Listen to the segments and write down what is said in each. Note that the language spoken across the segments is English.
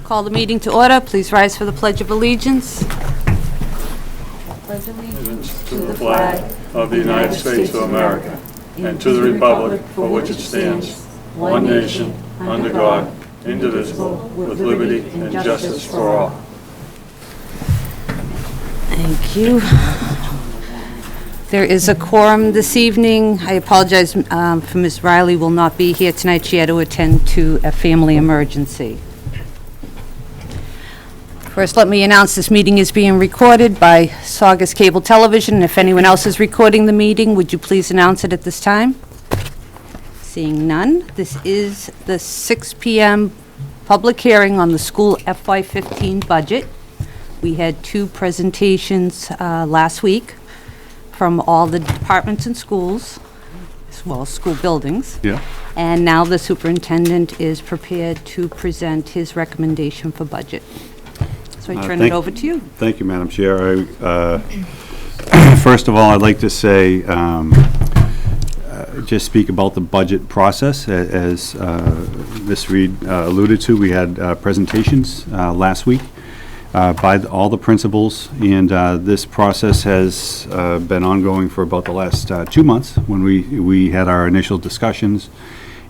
Call the meeting to order. Please rise for the Pledge of Allegiance. Pledge allegiance to the flag of the United States of America and to the republic for which it stands, one nation, under God, indivisible, with liberty and justice for all. Thank you. There is a quorum this evening. I apologize for Ms. Riley will not be here tonight. She had to attend to a family emergency. First, let me announce this meeting is being recorded by Saugus Cable Television. If anyone else is recording the meeting, would you please announce it at this time? Seeing none, this is the 6 p.m. public hearing on the school FY15 budget. We had two presentations last week from all the departments and schools, as well as school buildings. Yeah. And now the superintendent is prepared to present his recommendation for budget. So I turn it over to you. Thank you, Madam Chair. First of all, I'd like to say, just speak about the budget process. As Ms. Reed alluded to, we had presentations last week by all the principals, and this process has been ongoing for about the last 2 months when we had our initial discussions,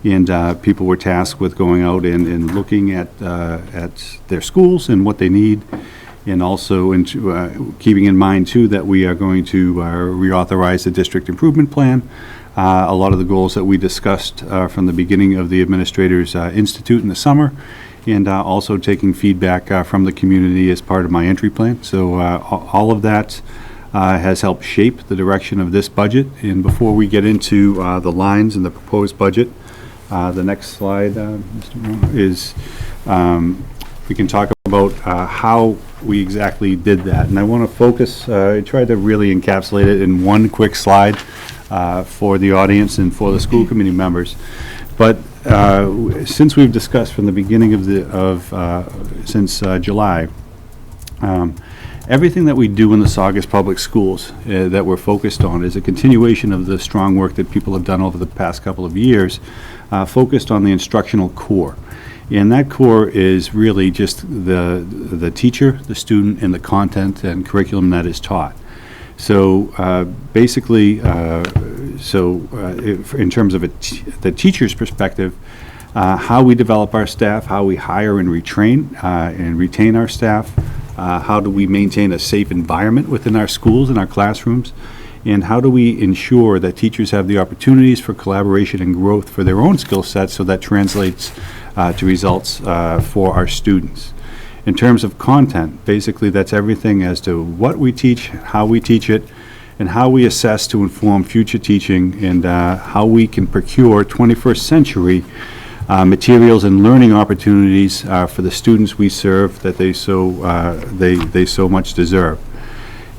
and people were tasked with going out and looking at their schools and what they need, and also into, keeping in mind too that we are going to reauthorize the district improvement plan. A lot of the goals that we discussed from the beginning of the Administrators Institute in the summer, and also taking feedback from the community as part of my entry plan. So all of that has helped shape the direction of this budget. And before we get into the lines in the proposed budget, the next slide, Mr. Moore, is we can talk about how we exactly did that. And I want to focus, I tried to really encapsulate it in one quick slide for the audience and for the school committee members. But since we've discussed from the beginning of since July, everything that we do in the Saugus Public Schools that we're focused on is a continuation of the strong work that people have done over the past couple of years, focused on the instructional core. And that core is really just the teacher, the student, and the content and curriculum that is taught. So basically, in terms of the teacher's perspective, how we develop our staff, how we hire and retrain and retain our staff, how do we maintain a safe environment within our schools and our classrooms, and how do we ensure that teachers have the opportunities for collaboration and growth for their own skill sets so that translates to results for our students. In terms of content, basically that's everything as to what we teach, how we teach it, and how we assess to inform future teaching, and how we can procure 21st century materials and learning opportunities for the students we serve that they so much deserve.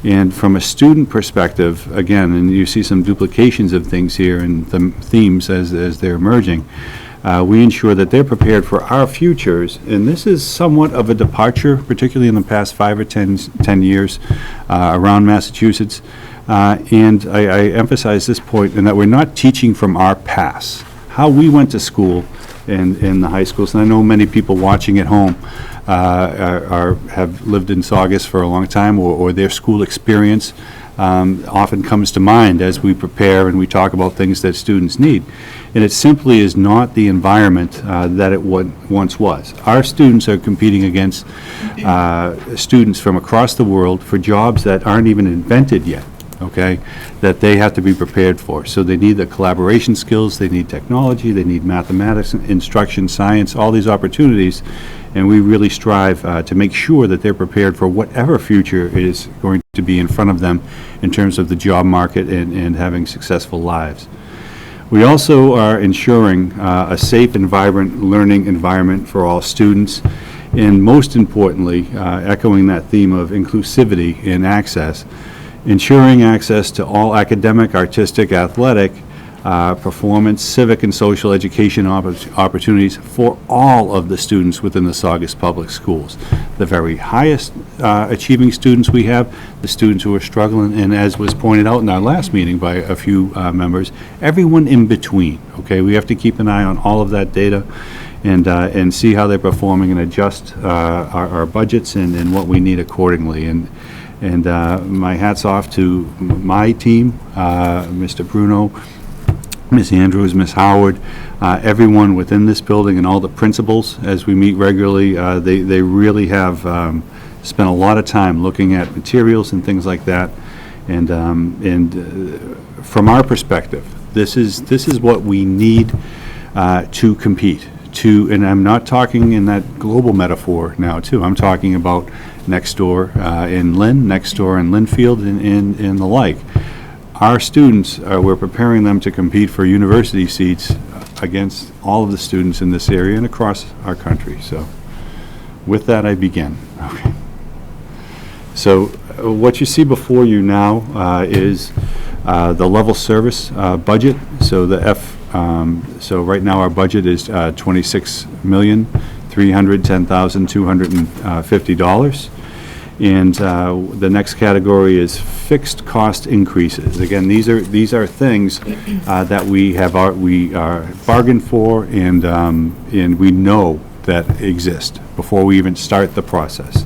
And from a student perspective, again, and you see some duplications of things here and the themes as they're emerging, we ensure that they're prepared for our futures, and this is somewhat of a departure, particularly in the past 5 or 10 years around Massachusetts. And I emphasize this point in that we're not teaching from our past, how we went to school in the high schools. And I know many people watching at home have lived in Saugus for a long time, or their school experience often comes to mind as we prepare and we talk about things that students need. And it simply is not the environment that it once was. Our students are competing against students from across the world for jobs that aren't even invented yet, okay, that they have to be prepared for. So they need the collaboration skills, they need technology, they need mathematics, instruction, science, all these opportunities. And we really strive to make sure that they're prepared for whatever future is going to be in front of them in terms of the job market and having successful lives. We also are ensuring a safe and vibrant learning environment for all students, and most importantly, echoing that theme of inclusivity and access, ensuring access to all academic, artistic, athletic, performance, civic and social education opportunities for all of the students within the Saugus Public Schools. The very highest achieving students we have, the students who are struggling, and as was pointed out in our last meeting by a few members, everyone in between, okay? We have to keep an eye on all of that data and see how they're performing and adjust our budgets and what we need accordingly. And my hat's off to my team, Mr. Bruno, Ms. Andrews, Ms. Howard, everyone within this building, and all the principals as we meet regularly. They really have spent a lot of time looking at materials and things like that. And from our perspective, this is what we need to compete. And I'm not talking in that global metaphor now, too. I'm talking about next door in Lynn, next door in Linfield, and the like. Our students, we're preparing them to compete for university seats against all of the students in this area and across our country. So with that, I begin. Okay. So what you see before you now is the level service budget. So so right now our budget is $26,310,250. And the next category is fixed cost increases. Again, these are things that we are bargained for, and we know that exist before we even start the process.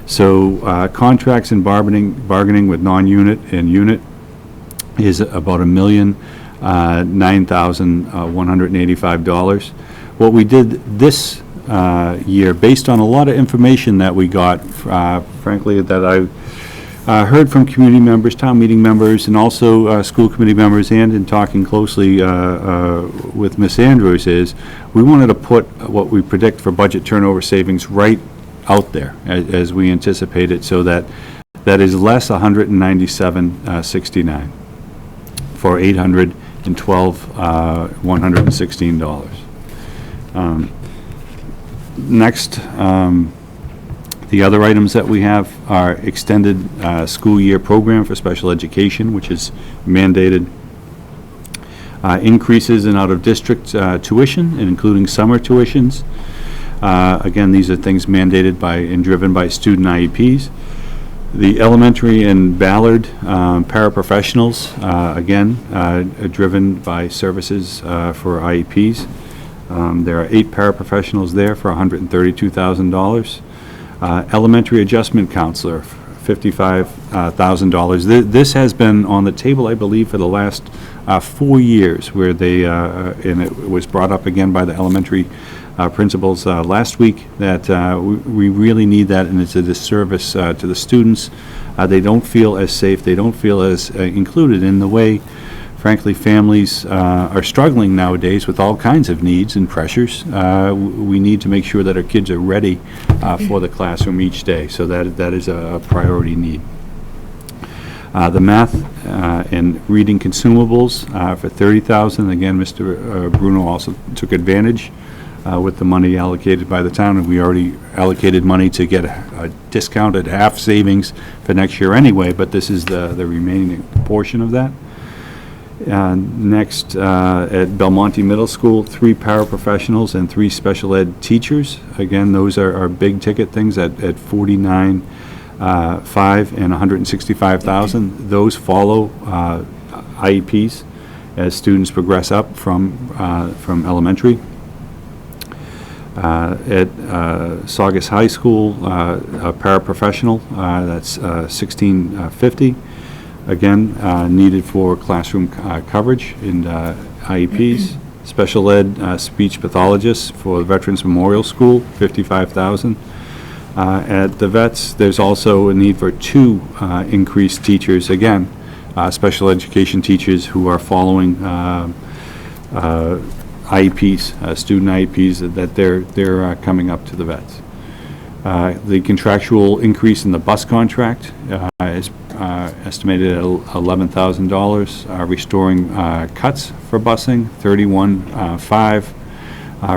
So contracts and bargaining with non-unit and unit is about $1,009,185. What we did this year, based on a lot of information that we got, frankly, that I heard from community members, town meeting members, and also school committee members, and in talking closely with Ms. Andrews, is we wanted to put what we predict for budget turnover savings right out there as we anticipate it, so that is less $197.69 for $812,116. Next, the other items that we have are extended school year program for special education, which is mandated. Increases in out-of-district tuition, including summer tuitions. Again, these are things mandated by and driven by student IEPs. The elementary and Ballard paraprofessionals, again, driven by services for IEPs. There are 8 paraprofessionals there for $132,000. Elementary adjustment counselor, $55,000. This has been on the table, I believe, for the last 4 years, where they, and it was brought up again by the elementary principals last week, that we really need that, and it's a disservice to the students. They don't feel as safe, they don't feel as included in the way, frankly, families are struggling nowadays with all kinds of needs and pressures. We need to make sure that our kids are ready for the classroom each day, so that is a priority need. The math and reading consumables for $30,000. Again, Mr. Bruno also took advantage with the money allocated by the town, and we already allocated money to get a discounted half savings for next year anyway, but this is the remaining portion of that. Next, at Belmonte Middle School, 3 paraprofessionals and 3 special ed teachers. Again, those are big ticket things at $49,500 and $165,000. Those follow IEPs as students progress up from elementary. At Saugus High School, a paraprofessional, that's $1,650. Again, needed for classroom coverage in IEPs. Special ed speech pathologists for the Veterans Memorial School, $55,000. At the vets, there's also a need for 2 increased teachers, again, special education teachers who are following IEPs, student IEPs that they're coming up to the vets. The contractual increase in the bus contract is estimated at $11,000. Restoring cuts for busing, $31,500.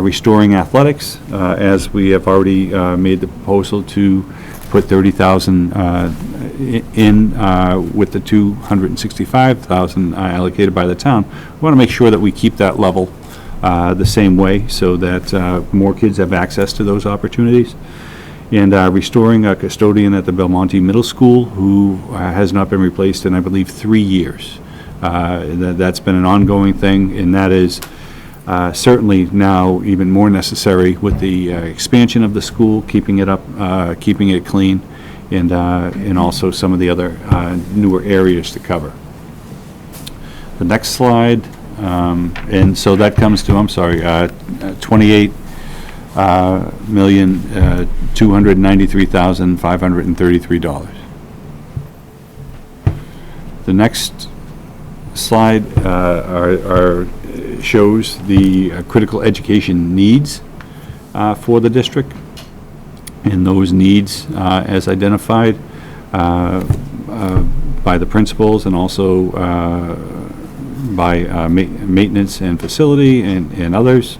Restoring athletics, as we have already made the proposal to put $30,000 in with the $265,000 allocated by the town. We want to make sure that we keep that level the same way, so that more kids have access to those opportunities. And restoring a custodian at the Belmonte Middle School who has not been replaced in, I believe, 3 years. That's been an ongoing thing, and that is certainly now even more necessary with the expansion of the school, keeping it up, keeping it clean, and also some of the other newer areas to cover. The next slide, and so that comes to, I'm sorry, $28,293,533. The next slide shows the critical education needs for the district, and those needs as identified by the principals and also by maintenance and facility and others.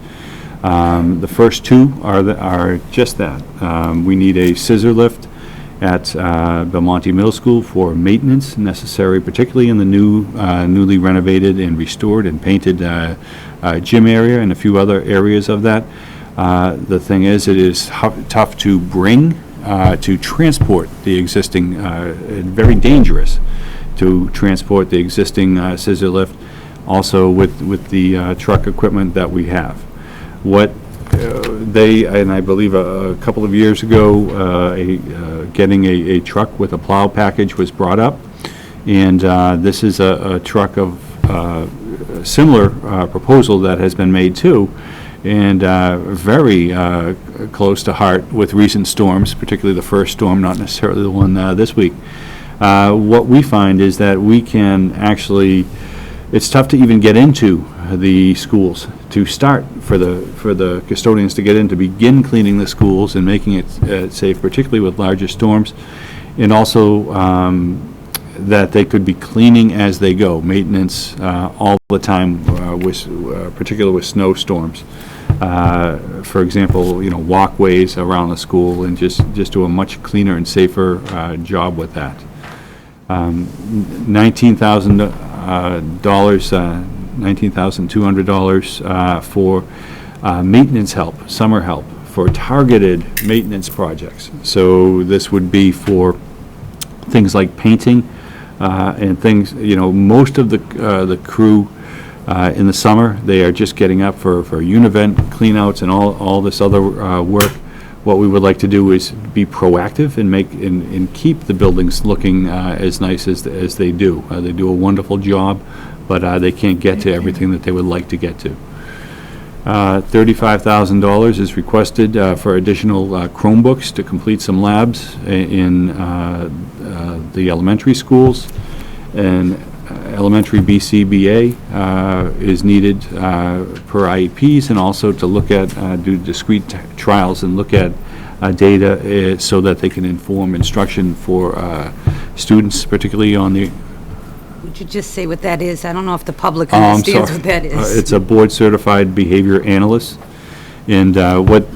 The first two are just that. We need a scissor lift at Belmonte Middle School for maintenance necessary, particularly in the newly renovated and restored and painted gym area and a few other areas of that. The thing is, it is tough to transport the existing, very dangerous to transport the existing scissor lift, also with the truck equipment that we have. What and I believe a couple of years ago, getting a truck with a plow package was brought up, and this is a truck of similar proposal that has been made too, and very close to heart with recent storms, particularly the first storm, not necessarily the one this week. What we find is that we can actually, it's tough to even get into the schools to start for the custodians to get in to begin cleaning the schools and making it safe, particularly with larger storms, and also that they could be cleaning as they go, maintenance all the time, particularly with snowstorms. For example, walkways around the school, and just do a much cleaner and safer job with that. $19,200 for maintenance help, summer help, for targeted maintenance projects. So this would be for things like painting and things, most of the crew in the summer, they are just getting up for univent cleanouts and all this other work. What we would like to do is be proactive and and keep the buildings looking as nice as they do. They do a wonderful job, but they can't get to everything that they would like to get to. $35,000 is requested for additional Chromebooks to complete some labs in the elementary schools, and elementary BCBA is needed per IEPs, and also to look at, do discrete trials and look at data so that they can inform instruction for students, particularly on the... Would you just say what that is? I don't know if the public I'm understands sorry. what that is. It's a board-certified behavior analyst, and what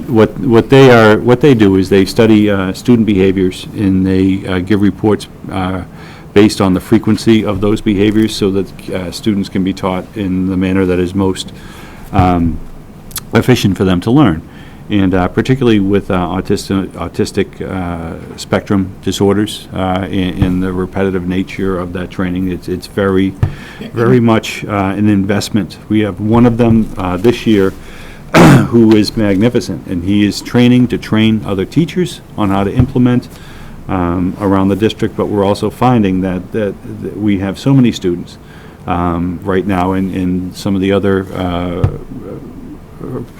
they do is they study student behaviors, and they give reports based on the frequency of those behaviors, so that students can be taught in the manner that is most efficient for them to learn. And particularly with autistic spectrum disorders and the repetitive nature of that training, it's very, very much an investment. We have one of them this year who is magnificent, and he is training to train other teachers on how to implement around the district, but we're also finding that we have so many students right now, in some of the other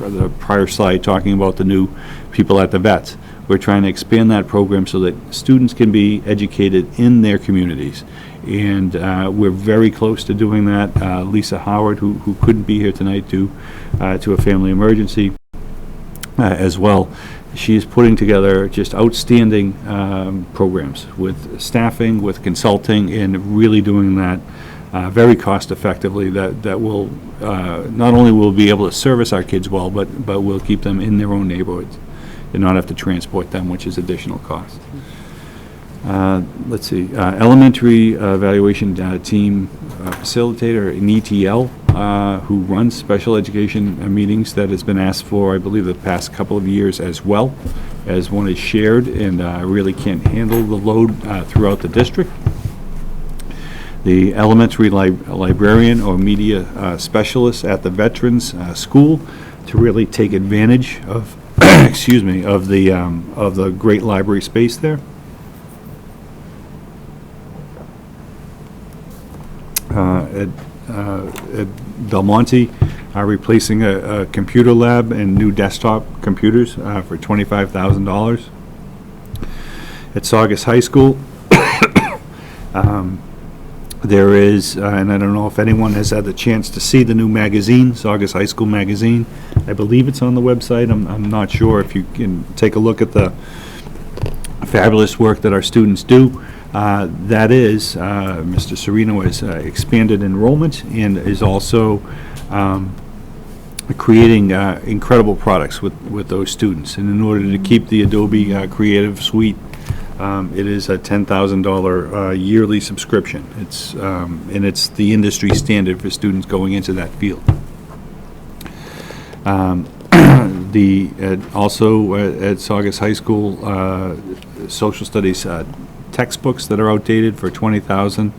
the prior slide talking about the new people at the vets. We're trying to expand that program so that students can be educated in their communities, and we're very close to doing that. Lisa Howard, who couldn't be here tonight due to a family emergency as well, she is putting together just outstanding programs with staffing, with consulting, and really doing that very cost effectively, that will not only will be able to service our kids well, but will keep them in their own neighborhoods and not have to transport them, which is additional cost. Let's see, elementary evaluation team facilitator, an ETL, who runs special education meetings, that has been asked for, I believe, the past couple of years as well, as one is shared and really can't handle the load throughout the district. the elementary librarian or media specialist at the Veterans School to really take advantage of, excuse me, of the great library space there. At Belmonte, replacing a computer lab and new desktop computers for $25,000. At Saugus High School, there is, and I don't know if anyone has had the chance to see the new magazine, Saugus High School magazine. I believe it's on the website. I'm not sure if you can take a look at the fabulous work that our students do. That is, Mr. Serino has expanded enrollment and is also creating incredible products with those students. And in order to keep the Adobe Creative Suite, it is a $10,000 yearly subscription. And it's the industry standard for students going into that field. Also at Saugus High School, social studies textbooks that are outdated for $20,000.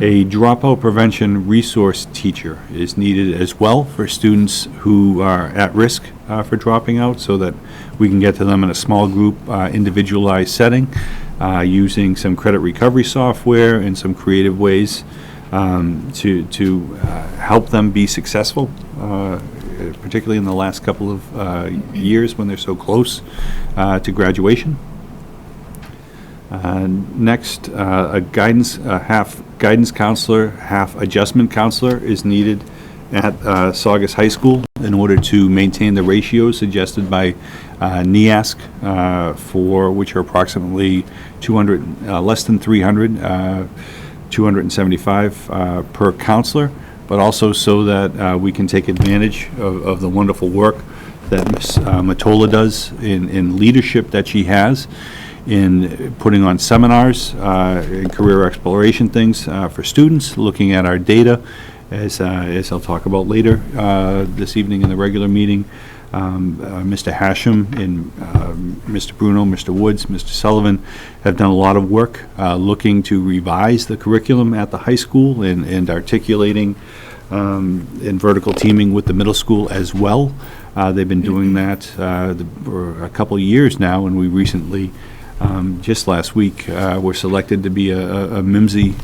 A dropout prevention resource teacher is needed as well for students who are at risk for dropping out, so that we can get to them in a small group, individualized setting, using some credit recovery software and some creative ways to help them be successful, particularly in the last couple of years when they're so close to graduation. Next, half guidance counselor, half adjustment counselor is needed at Saugus High School in order to maintain the ratios suggested by NEASC, for which are approximately 200, less than 300, 275 per counselor, but also so that we can take advantage of the wonderful work that Ms. Matola does in leadership that she has, in putting on seminars and career exploration things for students, looking at our data, as I'll talk about later this evening in the regular meeting. Mr. Hashem and Mr. Bruno, Mr. Woods, Mr. Sullivan have done a lot of work looking to revise the curriculum at the high school and articulating in vertical teaming with the middle school as well. They've been doing that for a couple of years now, and we recently, just last week, were selected to be a MIMSI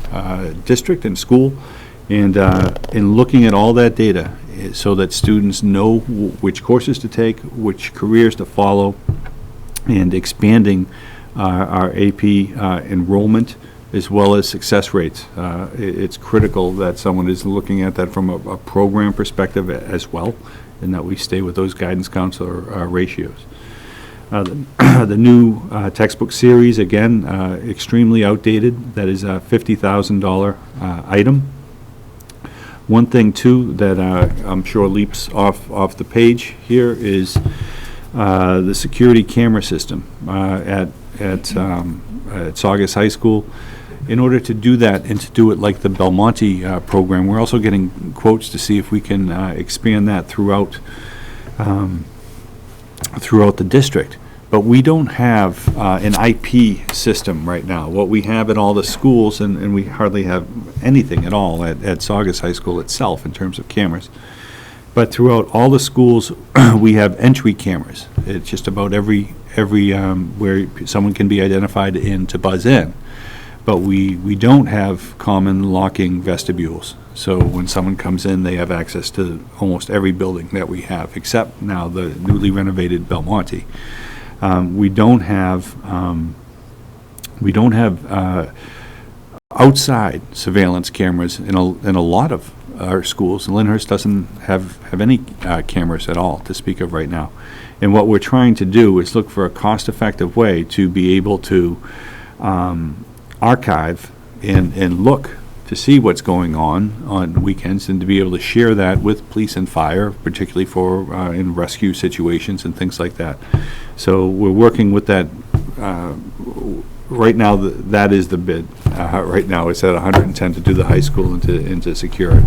district and school. And in looking at all that data, so that students know which courses to take, which careers to follow, and expanding our AP enrollment as well as success rates. It's critical that someone is looking at that from a program perspective as well, and that we stay with those guidance counselor ratios. The new textbook series, again, extremely outdated. That is a $50,000 item. One thing, too, that I'm sure leaps off the page here is the security camera system at Saugus High School. In order to do that and to do it like the Belmonte program, we're also getting quotes to see if we can expand that throughout the district. But we don't have an IP system right now. What we have at all the schools, and we hardly have anything at all at Saugus High School itself in terms of cameras. But throughout all the schools, we have entry cameras. It's just about every where someone can be identified in to buzz in. But we don't have common locking vestibules. So when someone comes in, they have access to almost every building that we have, except now the newly renovated Belmonte. We don't have outside surveillance cameras in a lot of our schools. Lyndhurst doesn't have any cameras at all to speak of right now. And what we're trying to do is look for a cost-effective way to be able to archive and look to see what's going on weekends, and to be able to share that with police and fire, particularly for in rescue situations and things like that. So we're working with that. Right now, that is the bid. Right now, it's at 110 to do the high school and to secure it.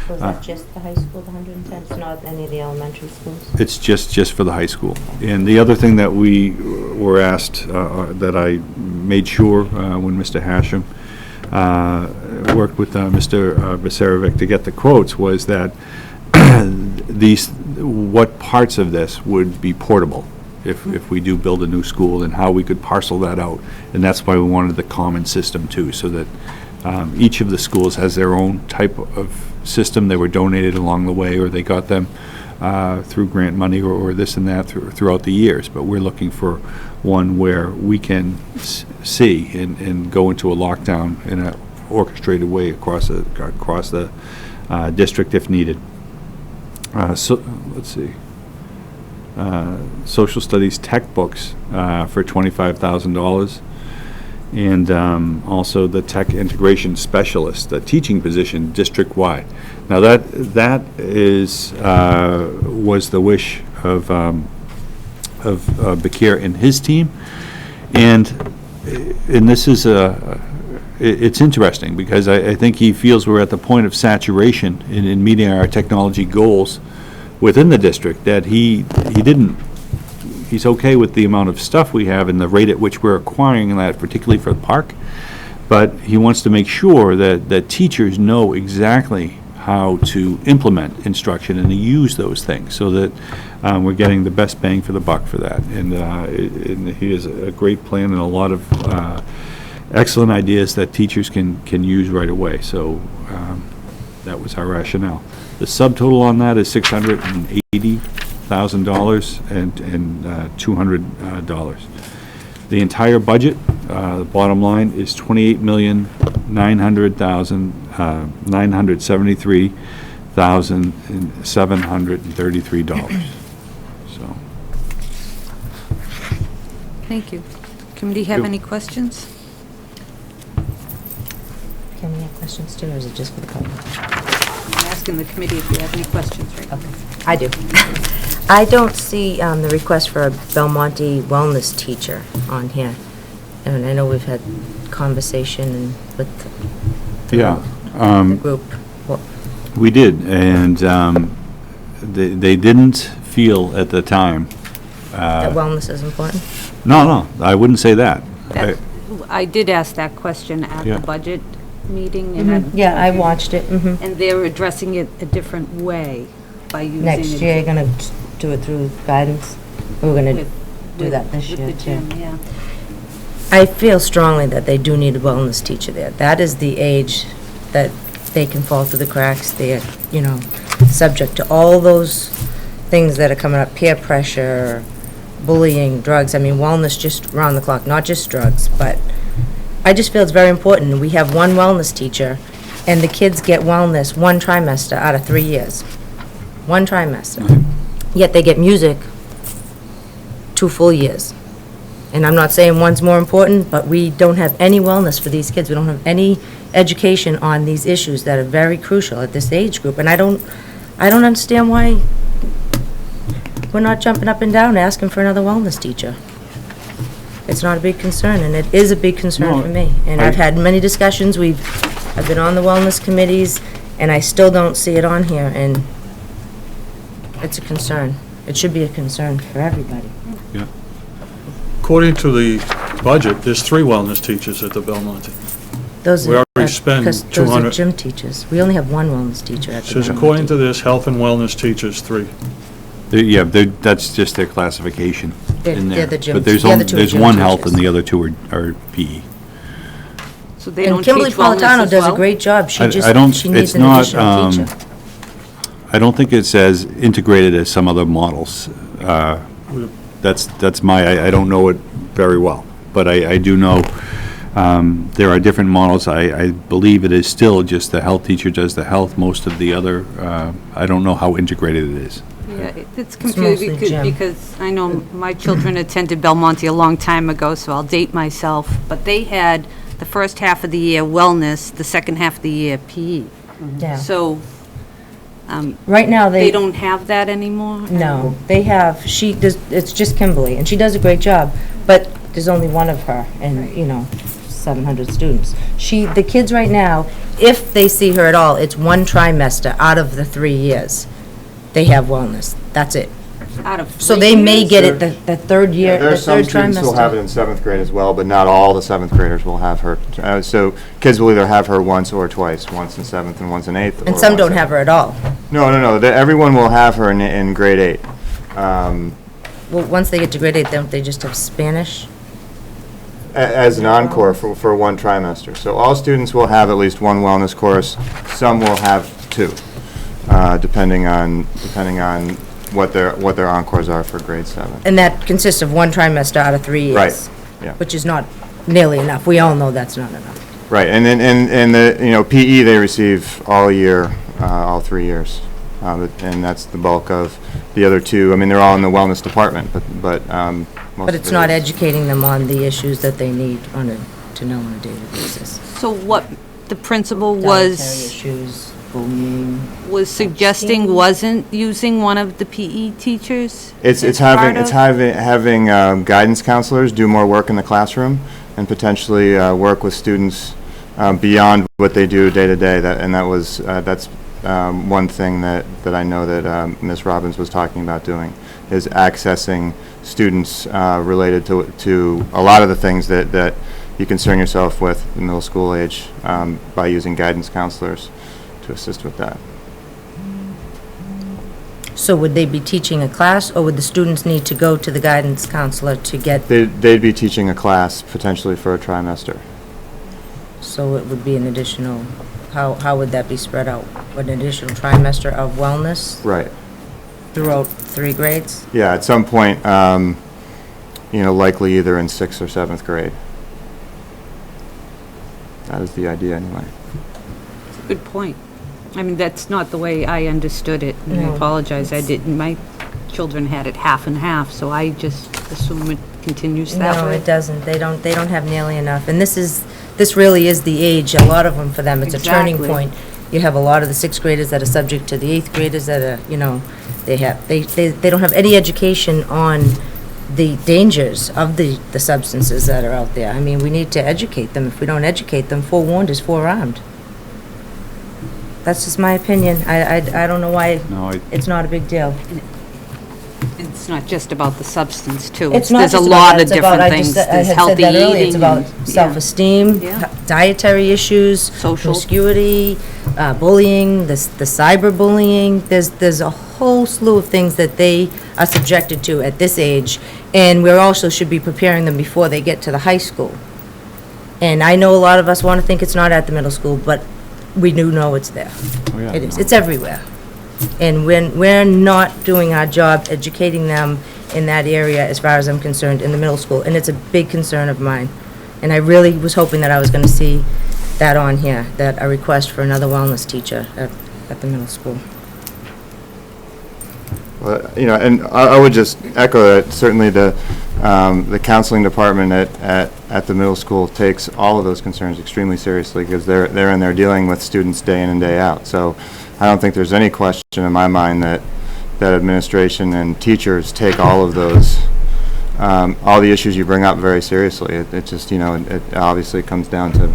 So is that just the high school, the 110? It's not any of the elementary schools? It's just for the high school. And the other thing that we were asked, that I made sure when Mr. Hashem worked with Mr. Vicerovic to get the quotes was that what parts of this would be portable if we do build a new school, and how we could parcel that out. And that's why we wanted the common system too, so that each of the schools has their own type of system. They were donated along the way, or they got them through grant money or this and that throughout the years. But we're looking for one where we can see and go into a lockdown in an orchestrated way across the district if needed. So let's see. Social studies textbooks for $25,000, and also the tech integration specialist, the teaching position district-wide. Now that is was the wish of Bakir and his team, and this is it's interesting because I think he feels we're at the point of saturation in meeting our technology goals within the district, that he's okay with the amount of stuff we have and the rate at which we're acquiring that, particularly for the park, but he wants to make sure that teachers know exactly how to implement instruction and to use those things, so that we're getting the best bang for the buck for that. And he has a great plan and a lot of excellent ideas that teachers can use right away. So that was our rationale. The subtotal on that is $680,000 and $200. The entire budget, the bottom line, is $28,973,733. So. Thank you. Committee have any questions? Can we have questions too, or is it just for the public? I'm asking the committee if you have any questions right now. Okay, I do. I don't see the request for a Belmonte wellness teacher on here. And I know we've had conversation with the group. Well, We did, and they didn't feel at the time. that wellness is important? No, I wouldn't say that. I did ask that question at Yeah. the budget meeting, and Yeah, I watched it. and they're addressing it a different way by using Next it year, you're going to do it through guidance? We're going to with- do that this with year, the too. gym, yeah. I feel strongly that they do need a wellness teacher there. That is the age that they can fall through the cracks. They're, subject to all those things that are coming up, peer pressure, bullying, drugs. I mean, wellness just around the clock, not just drugs, but I just feel it's very important. We have one wellness teacher, and the kids get wellness one trimester out of 3 years. One trimester. Yet they get music 2 full years. And I'm not saying one's more important, but we don't have any wellness for these kids. We don't have any education on these issues that are very crucial at this age group. And I don't understand why we're not jumping up and down asking for another wellness teacher. It's not a big concern, and it is a big concern No, for me. And I've had many discussions. I've been on the wellness committees, and I still don't see it on here, and it's a concern. It should be a concern for everybody. Yeah. According to the budget, there's 3 wellness teachers at the Belmonte. Those We are, already spent because those 200 are gym teachers. We only have one wellness teacher at the Says Belmonte. according to this, health and wellness teachers, 3. That's just their classification in They're there. the gym- But there's the other two are there's gym one health teachers. and the other 2 are PE. So they And don't Kimberly teach wellness Politano as does a well? great job. She I just, don't- she needs it's an not, additional teacher. I don't think it's as integrated as some other models. That's I don't know it very well, but I do know there are different models. I believe it is still just the health teacher does the health. Most of the other, I don't know how integrated it is. Yeah, it's mostly confusing gym. because I know my children attended Belmonte a long time ago, so I'll date myself. But they had the first half of the year wellness, the second half of the year PE. Yeah. So Right now, they don't have that anymore? No, they have, it's just Kimberly, and she does a great job, but there's only one of her, and, 700 students. The kids right now, if they see her at all, it's one trimester out of the 3 years. They have wellness, that's it. Out of So 3 they may years? get it the third year, the There's some third students who will have it trimester. in 7th grade as well, but not all the 7th graders will have her. So kids will either have her once or twice, once in 7th and once in 8th. And some don't have her at all. No. Everyone will have her in grade 8. Well, once they get to grade 8, don't they just have Spanish? As an encore for one trimester. So all students will have at least one wellness course. Some will have 2, depending on what their encores are for grade 7. And that consists of one trimester out of 3 years. Right, yeah. Which is not nearly enough. We all know that's not enough. Right, and then, and the, PE, they receive all year, all 3 years. And that's the bulk of the other 2. I mean, they're all in the wellness department, but most But of it's it not is- educating them on the issues that they need to know on a daily basis. So what the principal Dietary was issues, bullying. suggesting wasn't using one of the PE teachers? It's as having, part it's of- having guidance counselors do more work in the classroom and potentially work with students beyond what they do day to day. That's one thing that I know that Ms. Robbins was talking about doing, is accessing students related to a lot of the things that you concern yourself with in middle school age by using guidance counselors to assist with that. So would they be teaching a class, or would the students need to go to the guidance counselor to get, They'd be teaching a class potentially for a trimester. so it would be an additional, how would that be spread out? An additional trimester of wellness Right. throughout 3 grades? Yeah, at some point, likely either in 6th or 7th grade. That is the idea anyway. Good point. I mean, that's not the way I understood it, and I No, apologize, I didn't. My children had it half and half, so I just assume it continues that No, way. it doesn't. They don't have nearly enough. And this really is the age, a lot of them, for them, it's a turning Exactly. point. You have a lot of the 6th graders that are subject to the 8th graders that are, they don't have any education on the dangers of the substances that are out there. I mean, we need to educate them. If we don't educate them, forewarned is forearmed. That's just my opinion. I don't know why No, it's not a big deal. It's not just about the substance, too. It's not There's a just about lot that. of It's about- different I things. just said- I There's had said healthy that earlier. eating. It's about and- yeah. self-esteem, Yeah. dietary issues, Social. promiscuity, bullying, the cyberbullying. There's a whole slew of things that they are subjected to at this age, and we also should be preparing them before they get to the high school. And I know a lot of us want to think it's not at the middle school, but we do know it's there. Oh, yeah, It is. no. It's everywhere. And when we're not doing our job educating them in that area, as far as I'm concerned, in the middle school, and it's a big concern of mine. And I really was hoping that I was going to see that on here, that a request for another wellness teacher at the middle school. Well, and I would just echo that certainly the counseling department at the middle school takes all of those concerns extremely seriously, because they're in there dealing with students day in and day out. So I don't think there's any question in my mind that administration and teachers take all of those, all the issues you bring up very seriously. It just, it obviously comes down to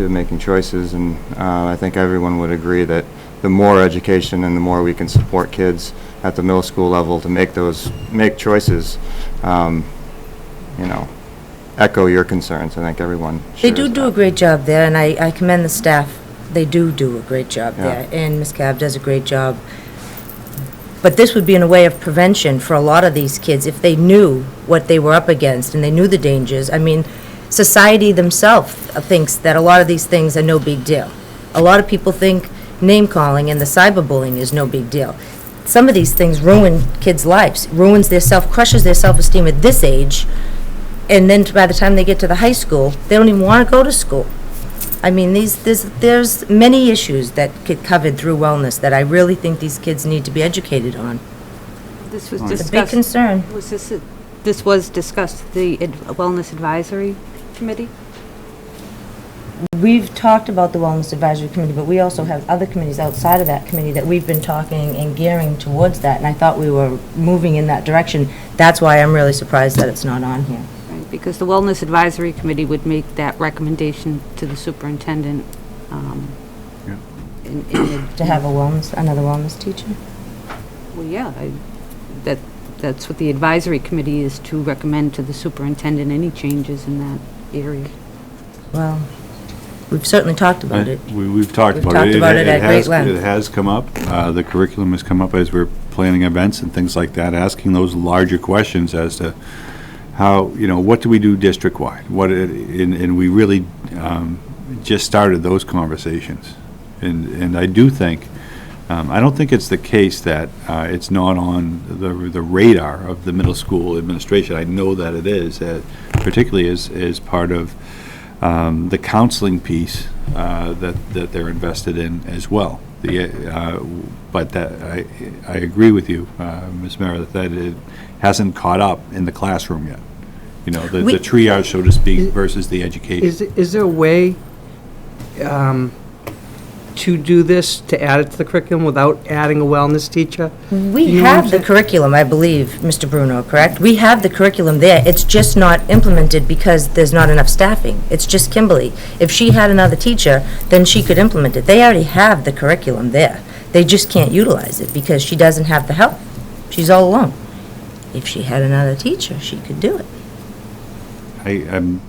making choices, and I think everyone would agree that the more education and the more we can support kids at the middle school level to make choices, echo your concerns. I think everyone They shares do a that. great job there, and I commend the staff. They do a great job Yeah. there, and Ms. Cab does a great job. But this would be in a way of prevention for a lot of these kids if they knew what they were up against and they knew the dangers. I mean, society themselves thinks that a lot of these things are no big deal. A lot of people think name-calling and the cyberbullying is no big deal. Some of these things ruin kids' lives, crushes their self-esteem at this age, and then by the time they get to the high school, they don't even want to go to school. I mean, there's many issues that get covered through wellness that I really think these kids need to be educated on. This was It's a big It's a big discussed. concern. This was discussed, the Wellness Advisory Committee? We've talked about the Wellness Advisory Committee, but we also have other committees outside of that committee that we've been talking and gearing towards that, and I thought we were moving in that direction. That's why I'm really surprised that it's not on here. Right, because the Wellness Advisory Committee would make that recommendation to the superintendent. Yeah. in the- To have another wellness teacher? Well, yeah, that that's what the advisory committee is, to recommend to the superintendent any changes in that area. Well, we've certainly talked about it. We've talked We've about it. talked about it at great has- length. It has come up. The curriculum has come up as we're planning events and things like that, asking those larger questions as to how, what do we do district-wide? And we really just started those conversations. And I do think, I don't think it's the case that it's not on the radar of the middle school administration. I know that it is, particularly as part of the counseling piece that they're invested in as well. But that I agree with you, Ms. Meredith, that it hasn't caught up in the classroom yet. The triage, so to speak, versus the education. Is there a way to do this, to add it to the curriculum without adding a wellness teacher? We You have want the to- curriculum, I believe, Mr. Bruno, correct? We have the curriculum there. It's just not implemented because there's not enough staffing. It's just Kimberly. If she had another teacher, then she could implement it. They already have the curriculum there. They just can't utilize it because she doesn't have the help. She's all alone. If she had another teacher, she could do it. I'm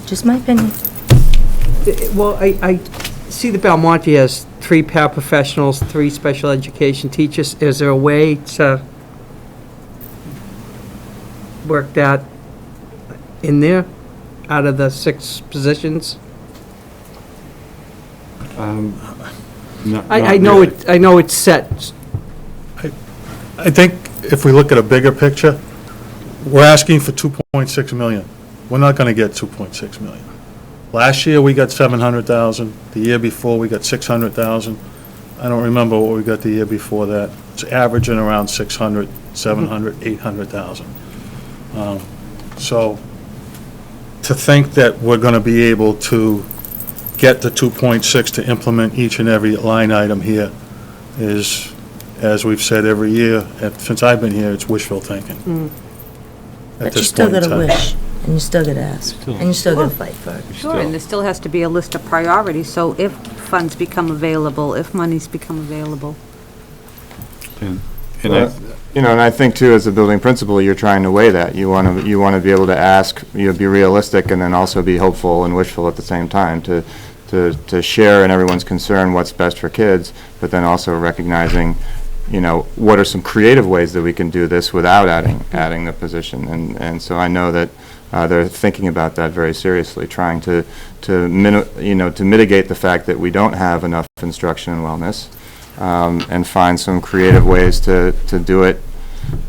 Just my opinion. Well, I see that Belmonte has 3 paraprofessionals, 3 special education teachers. Is there a way to work that in there, out of the 6 positions? I know it's set. I think if we look at a bigger picture, we're asking for 2.6 million. We're not going to get 2.6 million. Last year, we got 700,000. The year before, we got 600,000. I don't remember what we got the year before that. It's averaging around 600, 700, 800,000. So to think that we're going to be able to get the 2.6 to implement each and every line item here is, as we've said every year, since I've been here, it's wishful thinking. At But you this still point in gotta time. wish, and you still gotta ask, and you still gotta fight for it. Sure, and there still has to be a list of priorities, so if funds become available, if monies become available. And And I think too, as a building principal, you're trying to weigh that. You want to be able to ask, be realistic, and then also be hopeful and wishful at the same time, to share in everyone's concern what's best for kids, but then also recognizing, what are some creative ways that we can do this without adding the position. And so I know that they're thinking about that very seriously, trying to mitigate the fact that we don't have enough instruction in wellness, and find some creative ways to do it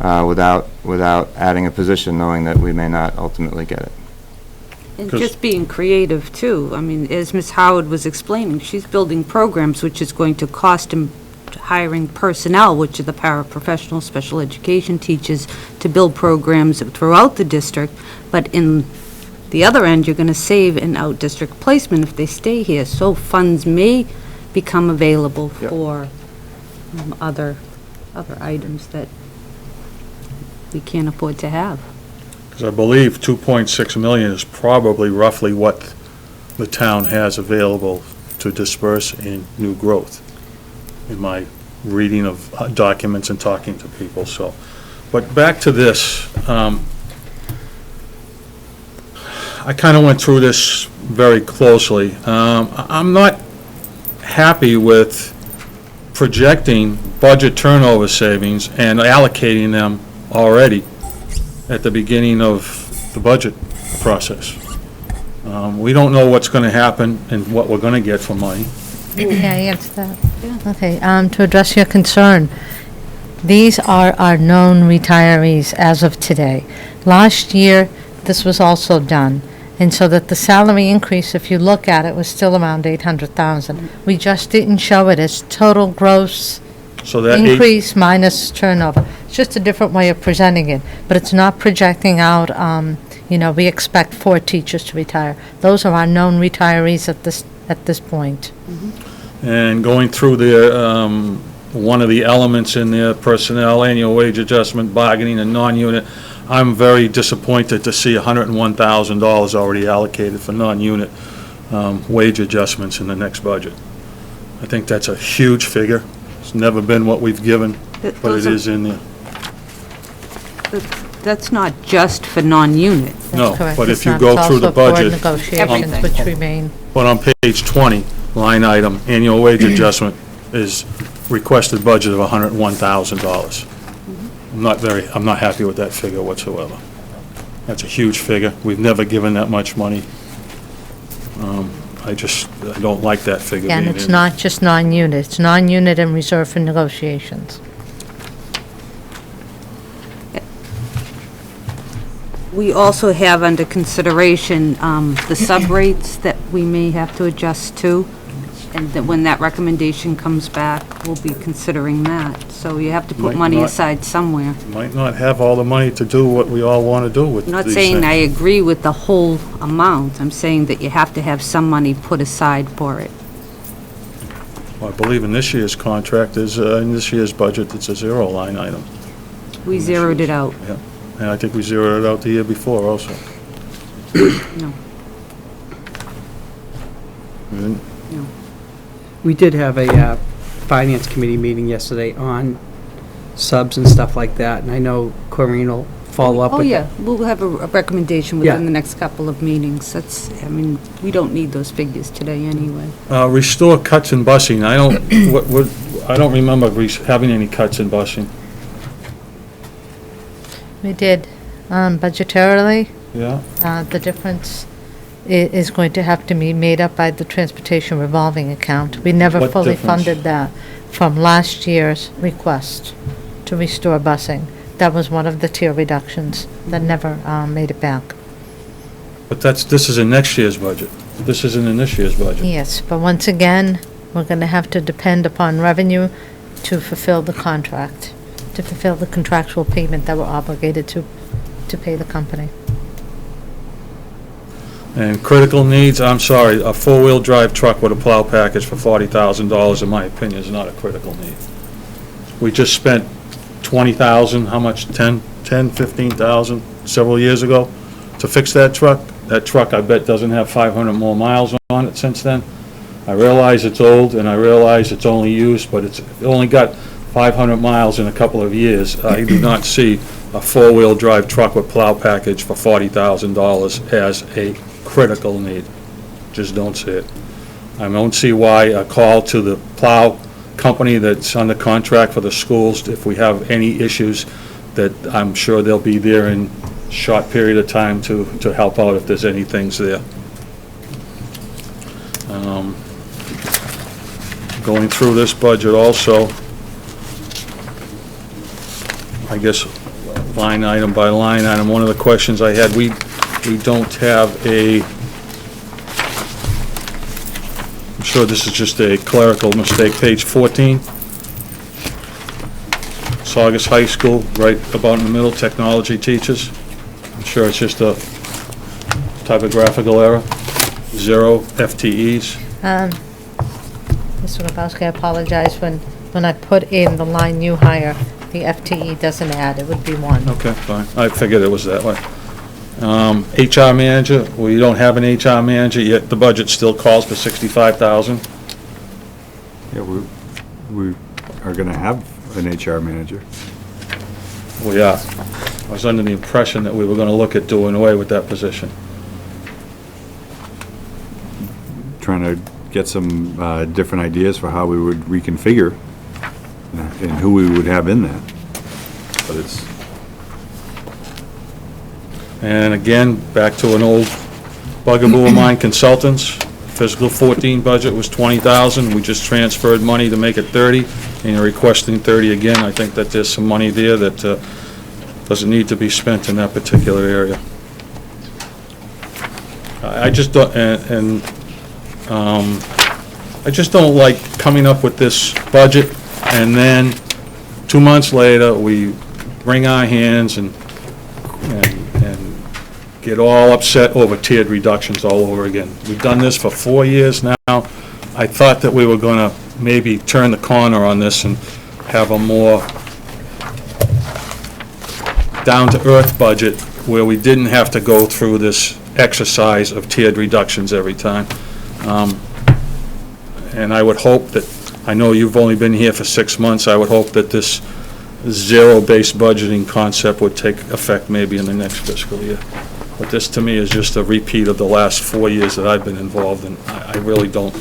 without adding a position, knowing that we may not ultimately get it. And 'Cause- just being creative, too. I mean, as Ms. Howard was explaining, she's building programs, which is going to cost him hiring personnel, which are the paraprofessional special education teachers, to build programs throughout the district. But in the other end, you're going to save in out-district placement if they stay here. So funds may become available Yep. for other items that we can't afford to have. Because I believe 2.6 million is probably roughly what the town has available to disperse in new growth, in my reading of documents and talking to people, so. But back to this, I kind of went through this very closely. I'm not happy with projecting budget turnover savings and allocating them already at the beginning of the budget process. We don't know what's going to happen and what we're going to get for money. May I answer that? Okay, to address your concern, these are our known retirees as of today. Last year, this was also done, and so that the salary increase, if you look at it, was still around 800,000. We just didn't show it as total gross So that increase minus turnover. It's just a different way of presenting it, but it's not projecting out, we expect 4 teachers to retire. Those are our known retirees at this point. And going through the, one of the elements in their personnel, annual wage adjustment, bargaining, and non-unit, I'm very disappointed to see $101,000 already allocated for non-unit. wage adjustments in the next budget. I think that's a huge figure. It's never been what we've given, but Those it are- is in there. That's not just for non-unit. No, That's correct. but It's if you not. go It's through the also board budget, negotiations, Everything. which remain. but on page 20, line item, annual wage adjustment is requested budget of $101,000. I'm not happy with that figure whatsoever. That's a huge figure. We've never given that much money. I don't like that figure being And in. it's not just non-unit, it's non-unit and reserved for negotiations. We also have under consideration the sub-rates that we may have to adjust to, and that when that recommendation comes back, we'll be considering that. So you have to put Might money not- aside somewhere. Might not have all the money to do what we all want to do with I'm these not saying I things. agree with the whole amount. I'm saying that you have to have some money put aside for it. I believe in this year's contract is, in this year's budget, it's a zero line item. We zeroed it out. Yeah, and I think we zeroed it out the year before also. No. We didn't? We did have a Finance Committee meeting yesterday on subs and stuff like that, and I know Corinne will follow up Oh, with yeah, that. we'll have a recommendation Yeah. within the next couple of meetings. We don't need those figures today anyway. Restore cuts in busing. I don't remember having any cuts in busing. We did, budgetarily, Yeah? the difference is going to have to be made up by the transportation revolving account. We never What fully difference? funded that from last year's request to restore busing. That was one of the tier reductions that never made it back. But this is in next year's budget. This isn't in this year's budget. Yes, but once again, we're going to have to depend upon revenue to fulfill the contract, to fulfill the contractual payment that we're obligated to pay the company. And critical needs, I'm sorry, a four-wheel drive truck with a plow package for $40,000, in my opinion, is not a critical need. We just spent $20,000, how much, 15,000 several years ago to fix that truck. That truck, I bet, doesn't have 500 more miles on it since then. I realize it's old, and I realize it's only used, but it's only got 500 miles in a couple of years. I do not see a four-wheel drive truck with plow package for $40,000 as a critical need. Just don't see it. I don't see why a call to the plow company that's under contract for the schools, if we have any issues, that I'm sure they'll be there in a short period of time to help out if there's any things there. Going through this budget also, I guess, line item by line item, one of the questions I had, we don't have I'm sure this is just a clerical mistake, page 14. Saugus High School, right about in the middle, technology teachers. I'm sure it's just a typographical error. 0 FTEs. Mr. Grabowski, I apologize, when I put in the line new hire, the FTE doesn't add, it would be 1. Okay, fine. I figured it was that way. HR manager, we don't have an HR manager, yet the budget still calls for $65,000. Yeah, we are going to have an HR manager. We are. I was under the impression that we were going to look at doing away with that position. Trying to get some different ideas for how we would reconfigure and who we would have in that. But it's, And again, back to an old bugaboo of mine, consultants. Fiscal 14 budget was 20,000. We just transferred money to make it 30, and you're requesting 30 again. I think that there's some money there that doesn't need to be spent in that particular area. I just don't, I just don't like coming up with this budget, and then 2 months later, we wring our hands and get all upset over tiered reductions all over again. We've done this for 4 years now. I thought that we were going to maybe turn the corner on this and have a more down-to-earth budget where we didn't have to go through this exercise of tiered reductions every time. And I would hope that, I know you've only been here for 6 months, I would hope that this zero-based budgeting concept would take effect maybe in the next fiscal year. But this, to me, is just a repeat of the last 4 years that I've been involved, and I really don't,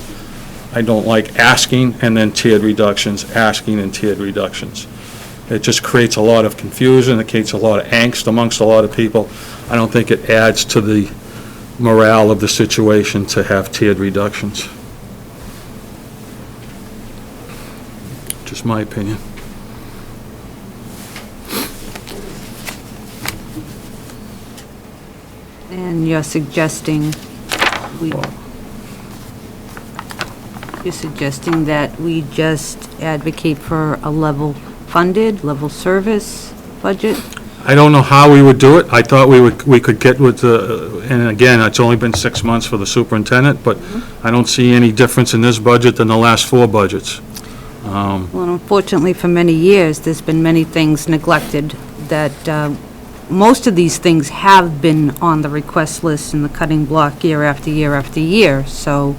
I don't like asking and then tiered reductions, asking and tiered reductions. It just creates a lot of confusion, it creates a lot of angst amongst a lot of people. I don't think it adds to the morale of the situation to have tiered reductions. Just my opinion. And you're suggesting that we just advocate for a level funded, level service budget? I don't know how we would do it. I thought we could get with the, and again, it's only been 6 months for the superintendent, but I don't see any difference in this budget than the last 4 budgets. Well, unfortunately, for many years, there's been many things neglected that most of these things have been on the request list and the cutting block year after year after year. So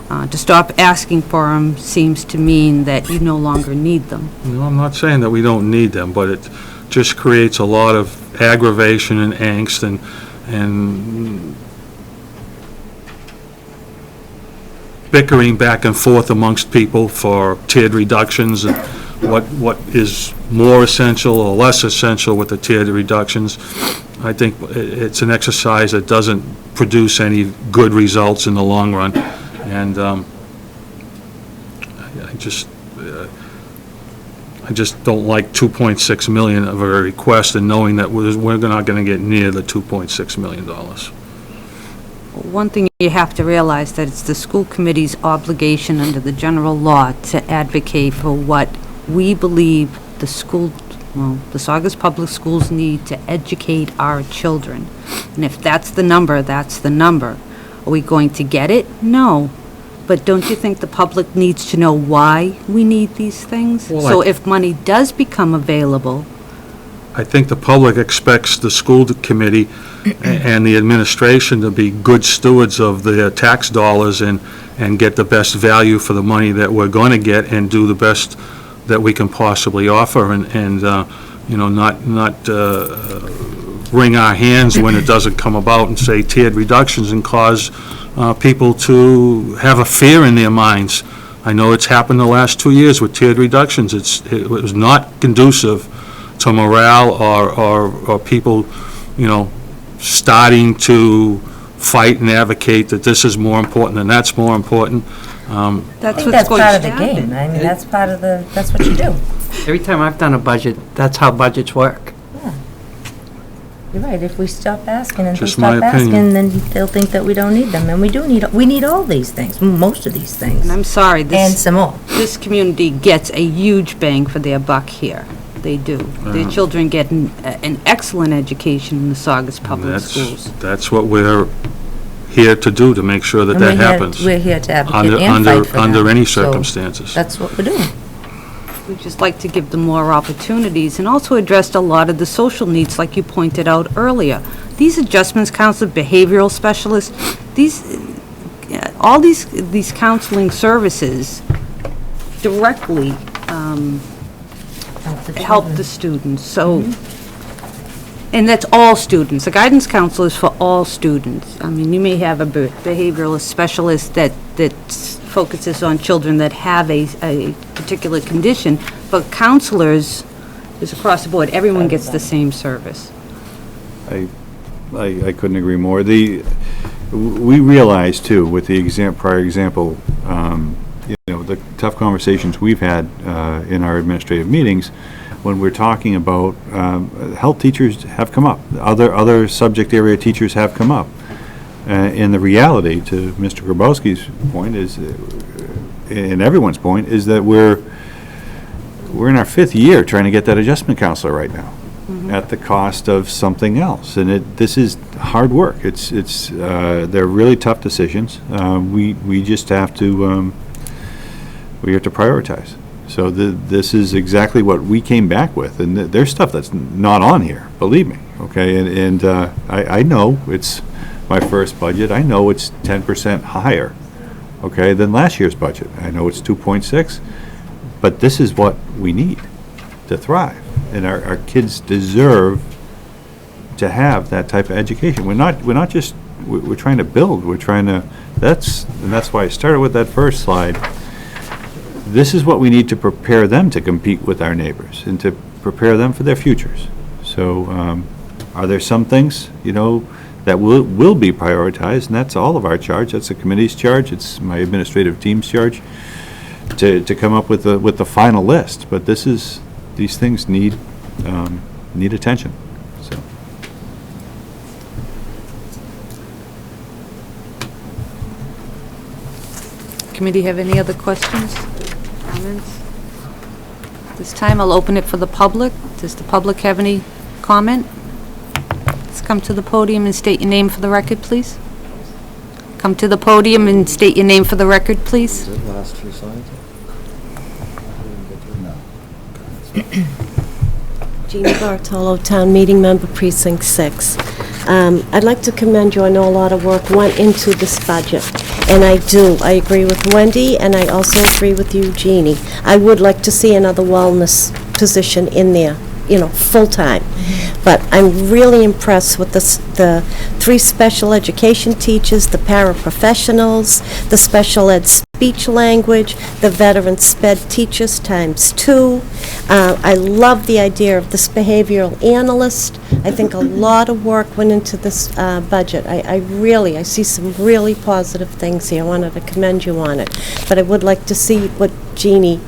to stop asking for them seems to mean that you no longer need them. No, I'm not saying that we don't need them, but it just creates a lot of aggravation and angst and bickering back and forth amongst people for tiered reductions and what is more essential or less essential with the tiered reductions. I think it's an exercise that doesn't produce any good results in the long run. And I just don't like 2.6 million of a request and knowing that we're not going to get near the $2.6 million. One thing you have to realize that it's the school committee's obligation under the general law to advocate for what we believe the Saugus Public Schools need to educate our children. And if that's the number, that's the number. Are we going to get it? No. But don't you think the public needs to know why we need these things? Well, So if money does become available, I think the public expects the school committee and the administration to be good stewards of their tax dollars and get the best value for the money that we're going to get and do the best that we can possibly offer and not wring our hands when it doesn't come about and say tiered reductions and cause people to have a fear in their minds. I know it's happened the last 2 years with tiered reductions. It was not conducive to morale or people, starting to fight and advocate that this is more important and that's more important. I that's think what's that's going part to of the happen. game. I mean, that's what you do. Every time I've done a budget, that's how budgets work. You're right, if we stop asking and they Just my stop opinion. asking, then they'll think that we don't need them, and we need all these things, most of these things, And I'm sorry, and some more. this community gets a huge bang for their buck here. They do. Their children get an excellent education in the Saugus Public Schools. That's what we're here to do, to make sure that And that happens. We're here to advocate and fight for them. Under any So circumstances. That's what we're doing. We'd just like to give them more opportunities and also address a lot of the social needs, like you pointed out earlier. These adjustments counselors, behavioral specialists, all these counseling services directly help the students. So, and that's all students. A guidance counselor is for all students. I mean, you may have a behavioral specialist that focuses on children that have a particular condition, but counselors is across the board. Everyone gets the same service. I couldn't agree more. We realize too, with the prior example, the tough conversations we've had in our administrative meetings, when we're talking about health teachers have come up, other subject area teachers have come up. And the reality, to Mr. Grabowski's point, is, and everyone's point, is that we're in our 5th year trying to get that adjustment counselor right now, at the cost of something else. And this is hard work. They're really tough decisions. We just have to prioritize. So this is exactly what we came back with, and there's stuff that's not on here, believe me. Okay, and I know it's my first budget. I know it's 10% higher okay, than last year's budget. I know it's 2.6, but this is what we need to thrive. And our kids deserve to have that type of education. We're not just, we're trying to build, we're trying to, that's why I started with that first slide. This is what we need to prepare them to compete with our neighbors and to prepare them for their futures. So, are there some things, that will be prioritized, and that's all of our charge, that's the committee's charge, it's my administrative team's charge, to come up with the final list, but these things need attention, so. Committee have any other questions, comments? This time I'll open it for the public. Does the public have any comment? Let's come to the podium and state your name for the record, please. Come to the podium and state your name for the record, please. Is it last few slides? Jeannie Bartolo, Town Meeting Member, Precinct 6. I'd like to commend you. I know a lot of work went into this budget, and I agree with Wendy, and I also agree with you, Jeannie. I would like to see another wellness position in there, full-time. But I'm really impressed with the 3 special education teachers, the paraprofessionals, the special ed speech language, the veteran sped teachers ×2. I love the idea of this behavioral analyst. I think a lot of work went into this budget. I see some really positive things here. I wanted to commend you on it. But I would like to see what Jeannie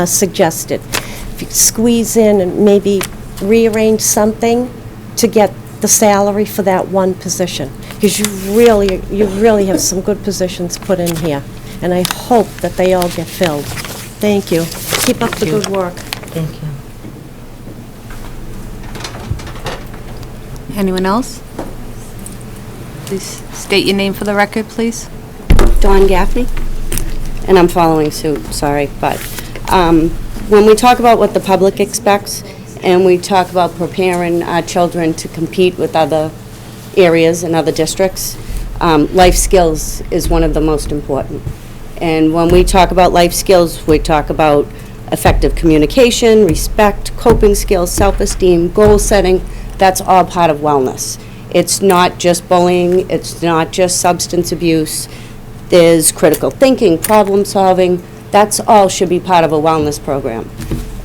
suggested. If you squeeze in and maybe rearrange something to get the salary for that one position. Because you really have some good positions put in here. And I hope that they all get filled. Thank you. Keep up the good work. Thank you. Anyone else? Please state your name for the record, please. Dawn Gaffney, and I'm following suit, sorry, but when we talk about what the public expects, and we talk about preparing our children to compete with other areas and other districts, life skills is one of the most important. And when we talk about life skills, we talk about effective communication, respect, coping skills, self-esteem, goal setting. That's all part of wellness. It's not just bullying, it's not just substance abuse. There's critical thinking, problem solving. That's all should be part of a wellness program.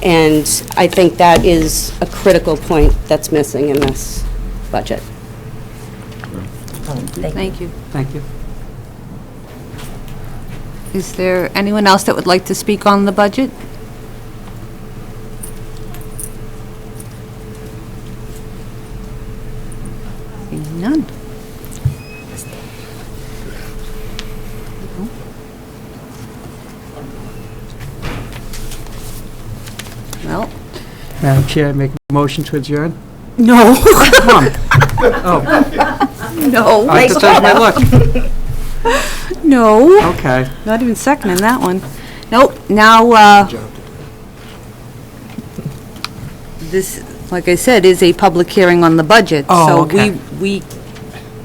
And I think that is a critical point that's missing in this budget. Thank you. Thank you. Is there anyone else that would like to speak on the budget? Seeing none. Well, Madam Chair, I make a motion to adjourn? no. Come on. No. I have to touch my look. No. Okay. Not even seconding that one. Nope. Now, this, like I said, is a public hearing on the budget. Oh, okay. So we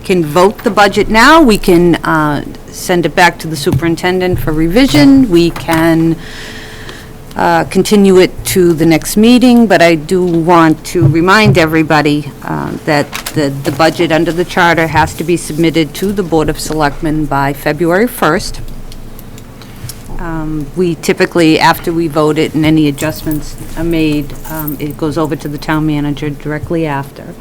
can vote the budget now. We can send it back to the superintendent for revision. We can continue it to the next meeting, but I do want to remind everybody that the budget under the charter has to be submitted to the Board of Selectmen by February 1st. We typically, after we vote it and any adjustments are made, it goes over to the town manager directly after.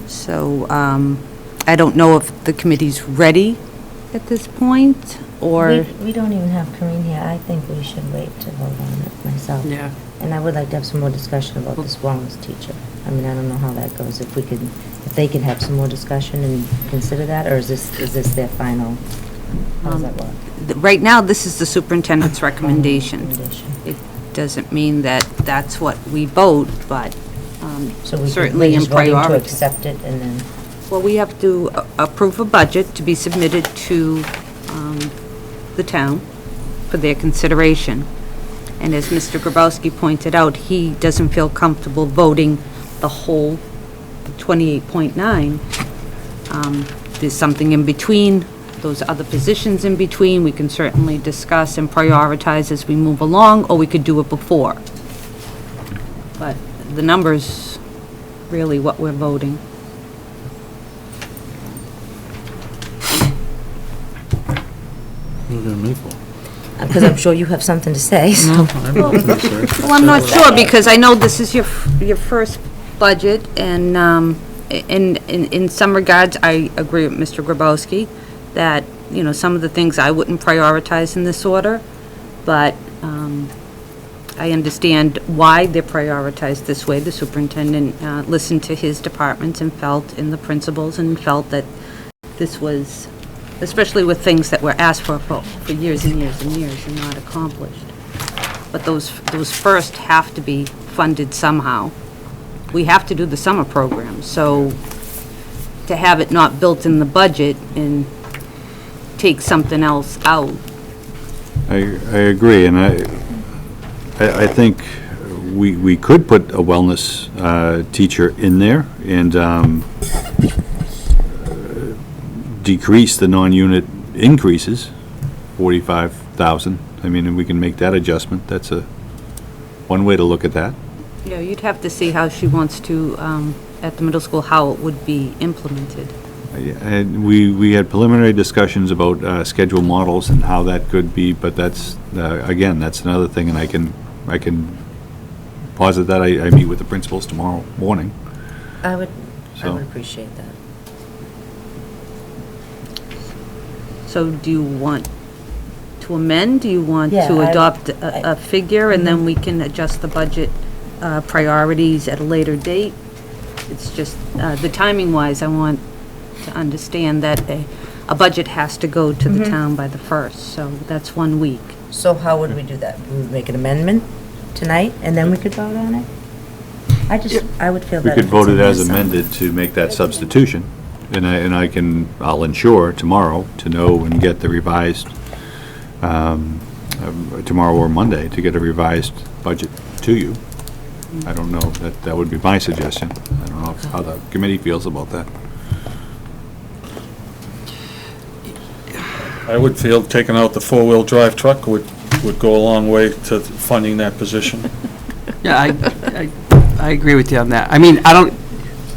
So I don't know if the committee's ready at this point, or... We don't even have Corinne here. I think we should wait to vote on it myself. Yeah. And I would like to have some more discussion about this wellness teacher. I mean, I don't know how that goes, if they can have some more discussion and consider that, or is this their final, how does that work? Right now, this is the superintendent's recommendation. Recommendation. It doesn't mean that that's what we vote, but So we certainly in just voting to priority. accept it and then, Well, we have to approve a budget to be submitted to the town for their consideration. And as Mr. Grabowski pointed out, he doesn't feel comfortable voting the whole 28.9. There's something in between those other positions in between, we can certainly discuss and prioritize as we move along, or we could do it before. But the number's really what we're voting. What are you gonna meet for? Because I'm sure you have something to say, so. Well, I'm not sure, because I know this is your first budget, and in some regards, I agree with Mr. Grabowski, that, you know, some of the things I wouldn't prioritize in this order, but I understand why they're prioritized this way. The superintendent listened to his departments and felt, and the principals, and felt that this was, especially with things that were asked for years and years and years and not accomplished. But those first have to be funded somehow. We have to do the summer program, so to have it not built in the budget and take something else out. I agree, and I think we could put a wellness teacher in there and decrease the non-unit increases, 45,000. I mean, and we can make that adjustment. That's one way to look at that. Yeah, you'd have to see how she wants to, at the middle school, how it would be implemented. And we had preliminary discussions about schedule models and how that could be, but that's, again, that's another thing, and I can posit that. I meet with the principals tomorrow morning. I would So- appreciate that. So do you want to amend? Do you want Yeah, to I- adopt a figure, and then we can adjust the budget priorities at a later date? It's just, the timing-wise, I want to understand that a budget has to go to the town by the 1st, so that's 1 week. So how would we do that? We would make an amendment tonight, and then we could vote on it? I would feel We that. could if vote it's it in as there somewhere. amended to make that substitution, and I'll ensure tomorrow to know and get the revised, tomorrow or Monday, to get a revised budget to you. I don't know, that would be my suggestion. I don't know how the committee feels about that. I would feel taking out the four-wheel drive truck would go a long way to funding that position. Yeah, I agree with you on that. I mean, I don't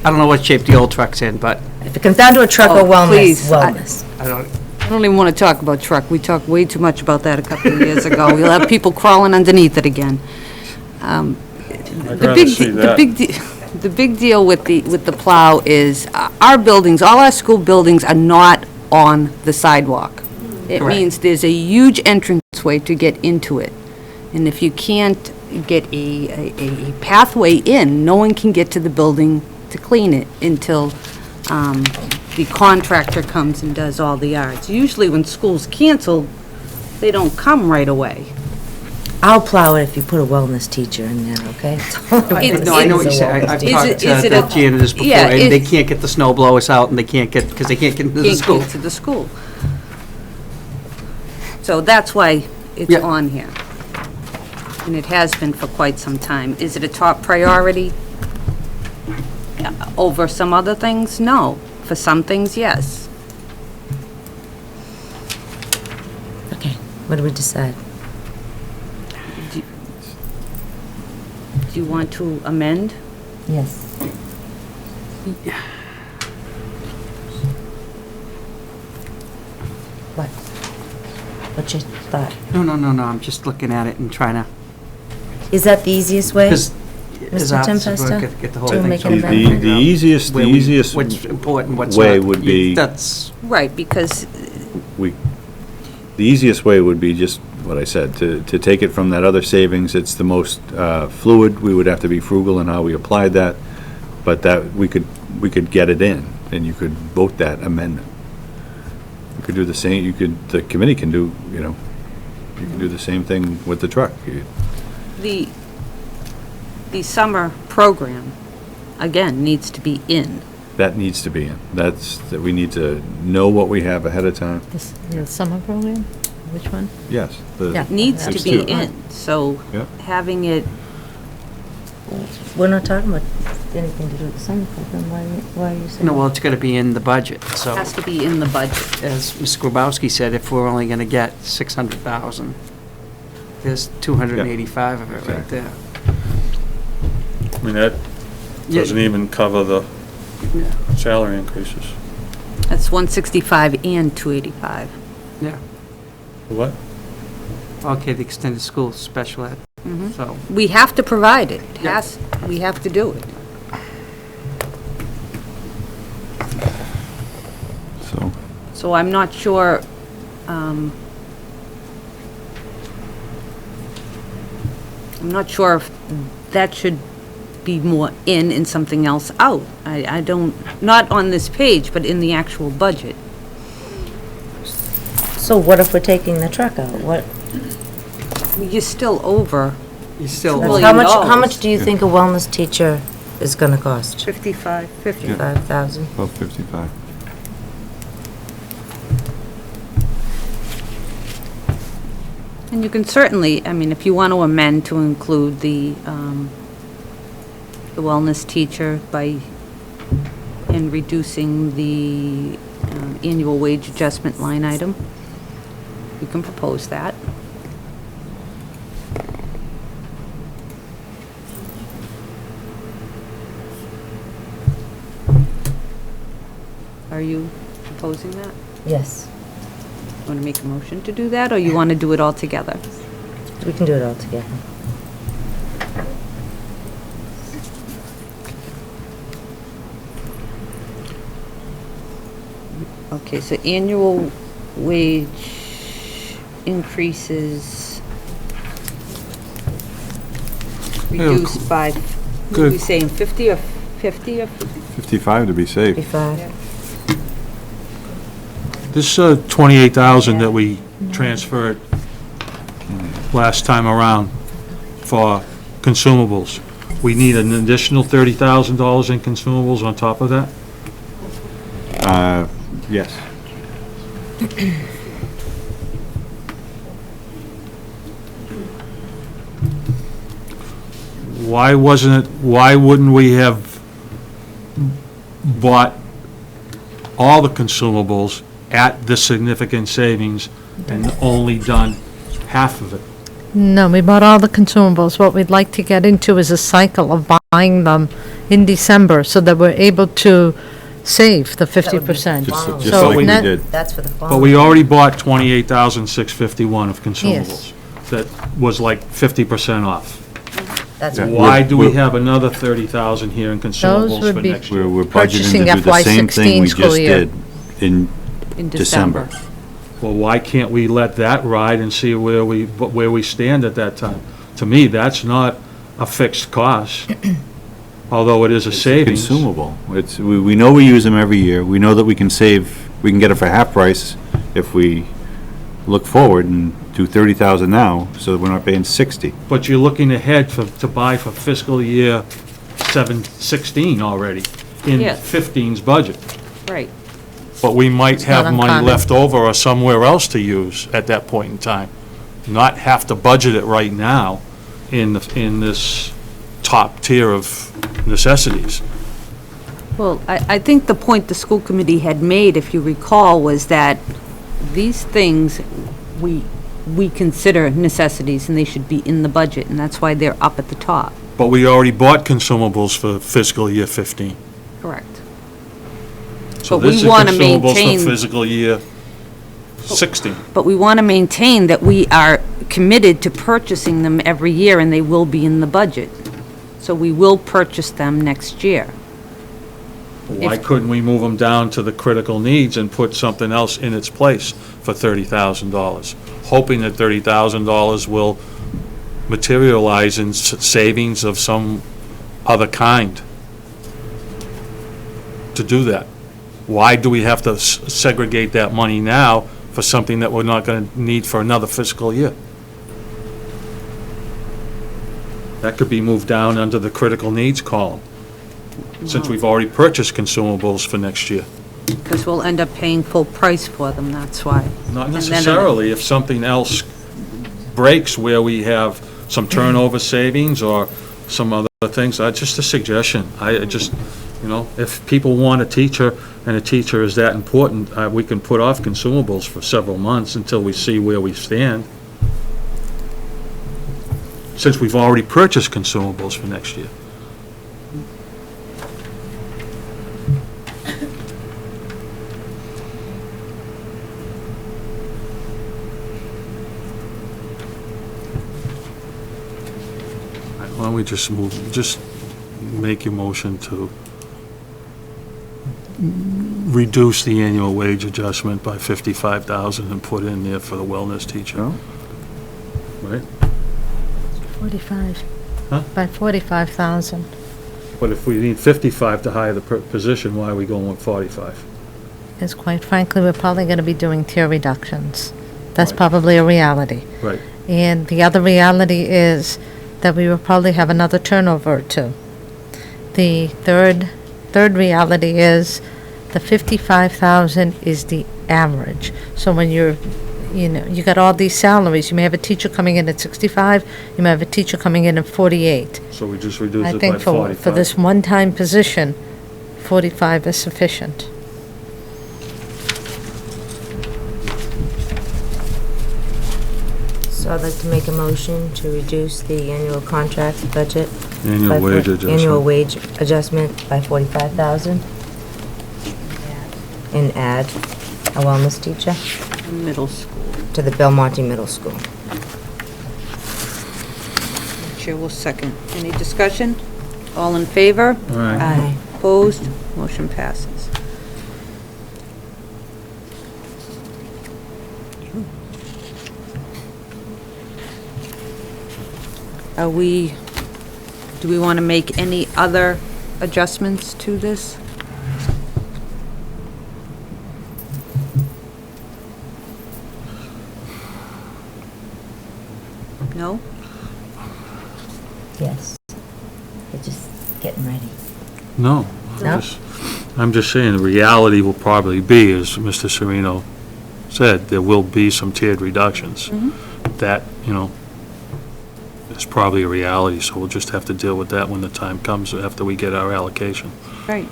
know what shape the old truck's in, but If it comes down to a truck or Oh, wellness, please, wellness. I don't, I don't even want to talk about truck. We talked way too much about that a couple of years ago. We'll have people crawling underneath it again. I'd The rather big, see the that. big, the big deal with the plow is our buildings, all our school buildings are not on the sidewalk. It Correct. means there's a huge entranceway to get into it. And if you can't get a pathway in, no one can get to the building to clean it until the contractor comes and does all the yards. Usually when school's canceled, they don't come right away. I'll plow it if you put a wellness teacher in there, okay? no, I know what you say. I've Is talked it- to is it the a- janitors before, yeah, and they it's- can't get the snow blowers out, and because they can't get into the Can't school. get to the school. So that's why it's Yeah. on here. And it has been for quite some time. Is it a top priority? Over some other things? No. For some things, yes. Okay, what do we decide? Do you want to amend? Yes. What? What's your thought? No, I'm just looking at it and trying to, Is that the easiest way? because Mr. Tempesta, get the whole to thing. make so an we amendment? The easiest, where we- what's What's important, what's not. way would be- That's, Right, because the easiest way would be just what I said, to take it from that other savings. It's the most fluid. We would have to be frugal in how we applied that, but that we could get it in, and you could vote that amendment. You could do the same, the committee can do, you can do the same thing with the truck. the summer program, again, needs to be in. That needs to be in. That we need to know what we have ahead of time. The summer program? Which one? Yes. Yeah. Needs to These be two. in, so Yeah. having it We're not talking about anything to do with the summer program, why are you saying? No, well, it's gotta be in the budget, so, Has to be in the budget. as Ms. Grabowski said, if we're only gonna get 600,000, there's 285 of it right there. I mean, that Yeah. doesn't even cover the Yeah. salary increases. That's 165 and 285. Yeah, What? okay, the extended school special ed, so, We have to provide it. Yeah. We have to do it. So, So I'm not sure, I'm not sure if that should be more in and something else out. I don't, not on this page, but in the actual budget. So what if we're taking the truck out? What, You're still over you still, Well, how $1 much do you think a wellness teacher is gonna cost? 55, 50. 5,000? about 55. And you can certainly, I mean, if you want to amend to include the wellness teacher in reducing the annual wage adjustment line item, you can propose that. Are you proposing that? Yes, Want to make a motion to do that, or you want to do it all together? we can do it all together. Okay, so annual wage increases reduced by, what are we Good. saying, 50 or 50 or 55 to be safe. 55. This 28,000 that we transferred last time around for consumables, we need an additional $30,000 in consumables on top of that? Yes. Why wouldn't we have bought all the consumables at the significant savings and only done half of it? No, we bought all the consumables. What we'd like to get into is a cycle of buying them in December so that we're able to save the 50%. Just Wow. just So like we net- did. That's for the fall. But we already bought 28,651 of consumables. That was like 50% off. That's Yeah. Why do we We're- have another 30,000 here in consumables would for be- next year? We're budgeting Purchasing to do the FY same thing we 16 school just year. did in in December. December. Well, why can't we let that ride and see where we stand at that time? To me, that's not a fixed cost, although it is a savings. Consumable. We know we use them every year. We know that we can get it for half price if we look forward and do 30,000 now, so that we're not paying 60. But you're looking ahead to buy for fiscal year 16 already, in Yes. 15's budget. Right. But we might It's not have money uncommon. left over or somewhere else to use at that point in time. Not have to budget it right now in this top tier of necessities. Well, I think the point the school committee had made, if you recall, was that these things, we consider necessities, and they should be in the budget, and that's why they're up at the top. But we already bought consumables for fiscal year 15. Correct. So But we this is wanna consumables maintain- for fiscal year 16. But we want to maintain that we are committed to purchasing them every year, and they will be in the budget. So we will purchase them next year. Why couldn't we move them down to the critical needs and put something else in its place for $30,000? Hoping that $30,000 will materialize in savings of some other kind to do that. Why do we have to segregate that money now for something that we're not going to need for another fiscal year? That could be moved down under the critical needs column, since we've already purchased consumables for next year. Because we'll end up paying full price for them, that's why. Not And then- necessarily, if something else breaks where we have some turnover savings or some other things. Just a suggestion. I just, if people want a teacher and a teacher is that important, we can put off consumables for several months until we see where we stand. Since we've already purchased consumables for next year. Why don't we just make your motion to reduce the annual wage adjustment by $55,000 and put in there for the wellness teacher. Right? 45. Huh? By 45,000. But if we need 55 to hire the position, why are we going with 45? Because quite frankly, we're probably going to be doing tier reductions. That's Right. probably a reality. Right. And the other reality is that we will probably have another turnover or two. The third reality is the 55,000 is the average. So when you got all these salaries, you may have a teacher coming in at 65, you may have a teacher coming in at 48. So we just reduce I it by think 45? for this one-time position, 45 is sufficient. So I'd like to make a motion to reduce the annual contract budget. Annual wage adjustment. Annual wage adjustment by 45,000. And add a wellness teacher Middle school. to the Belmonte Middle School. Chair will second. Any discussion? All in favor? All right. Aye. Opposed? Motion passes. Do we want to make any other adjustments to this? No? Yes. They're just getting ready. No. No? I'm just saying, the reality will probably be, as Mr. Serino said, there will be some tiered reductions. That, is probably a reality, so we'll just have to deal with that when the time comes after we get our allocation. Right,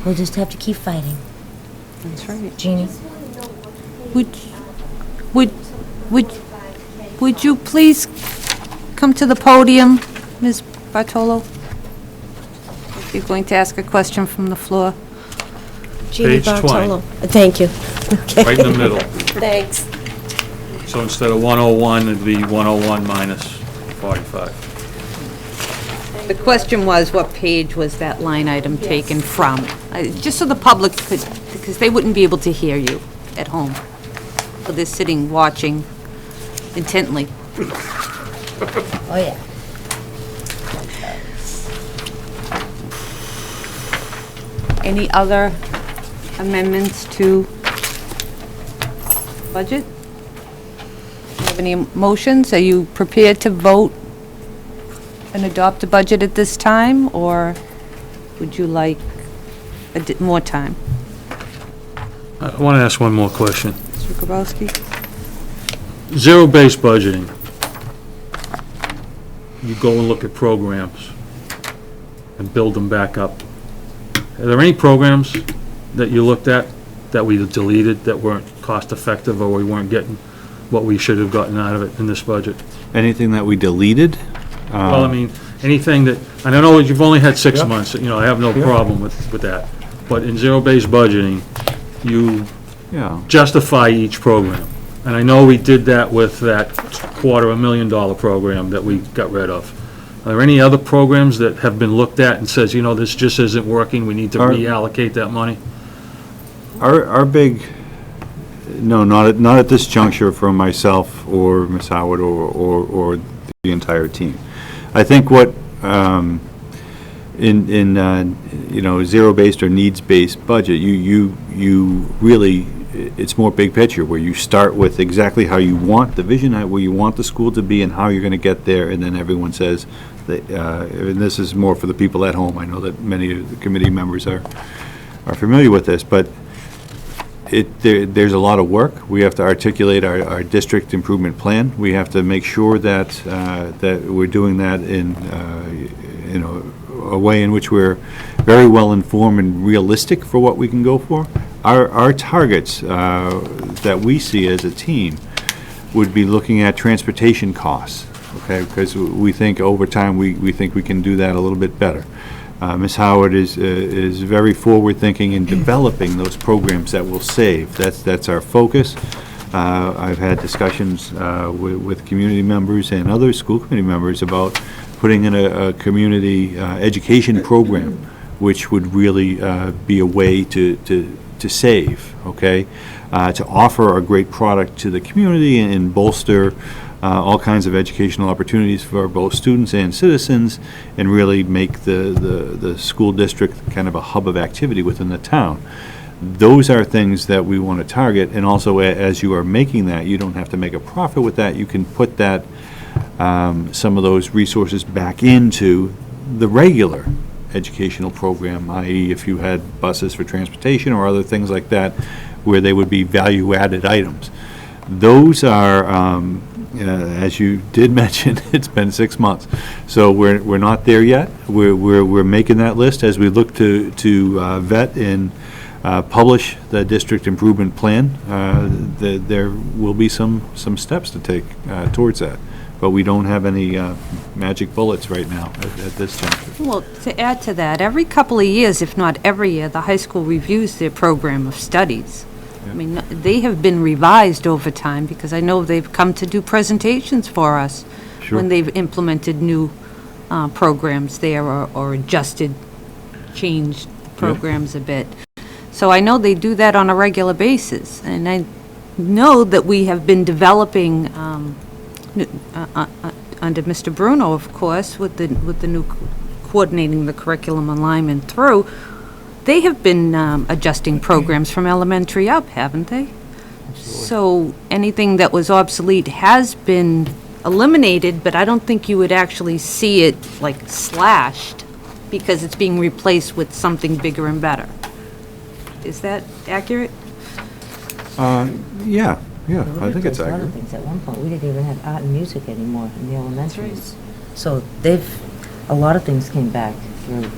We'll just have to keep fighting. that's right. Jeannie? Would you please come to the podium, Ms. Bartolo? If you're going to ask a question from the floor. Jeannie Page 20. Bartolo. Thank you. Okay. Right in the middle. Thanks. So instead of 101, it'd be 101 minus 45. The question was, what page was that line item taken from? Just so the public could, because they wouldn't be able to hear you at home. So they're sitting, watching intently. Oh, yeah. Any other amendments to budget? Do you have any motions? Are you prepared to vote and adopt a budget at this time, or would you like more time? I want to ask one more question. Mr. Grabowski? Zero-based budgeting. You go and look at programs and build them back up. Are there any programs that you looked at that we deleted that weren't cost-effective, or we weren't getting what we should have gotten out of it in this budget? Anything that we deleted? Well, I mean, anything that, and I know you've only had 6 months, I have no problem with that. But in zero-based budgeting, you Yeah. justify each program. And I know we did that with that $250,000 program that we got rid of. Are there any other programs that have been looked at and says, this just isn't working, we need to reallocate that money? Our big, no, not at this juncture from myself or Ms. Howard or the entire team. I think what, in zero-based or needs-based budget, you really, it's more big picture, where you start with exactly how you want the vision, where you want the school to be and how you're going to get there, and then everyone says, and this is more for the people at home, I know that many of the committee members are familiar with this, but there's a lot of work. We have to articulate our district improvement plan. We have to make sure that, that we're doing that in, a way in which we're very well informed and realistic for what we can go for. Our targets that we see as a team would be looking at transportation costs, okay? Because we think over time, we think we can do that a little bit better. Ms. Howard is very forward-thinking in developing those programs that will save. That's our focus. I've had discussions with community members and other school committee members about putting in a community education program, which would really be a way to save, okay? To offer a great product to the community and bolster all kinds of educational opportunities for both students and citizens, and really make the school district kind of a hub of activity within the town. Those are things that we want to target, and also as you are making that, you don't have to make a profit with that. You can put that, some of those resources back into the regular educational program, i.e. if you had buses for transportation or other things like that, where they would be value-added items. Those are, as you did mention, it's been 6 months, so we're not there yet. We're making that list as we look to vet and publish the district improvement plan. There will be some steps to take towards that, but we don't have any magic bullets right now at this juncture. Well, to add to that, every couple of years, if not every year, the high school reviews their program of studies. I mean, they have been revised over time, because I know they've come to do presentations for us when they've implemented new programs there, or adjusted, changed programs a bit. So I know they do that on a regular basis, and I know that we have been developing, under Mr. Bruno, of course, with the new coordinating the curriculum alignment through, they have been adjusting programs from elementary up, haven't they? So anything that was obsolete has been eliminated, but I don't think you would actually see it like slashed, because it's being replaced with something bigger and better. Is that accurate? Yeah, I think it's A lot accurate. of things. At one point, we didn't even have art and music anymore in the elementaries. So a lot of things came back through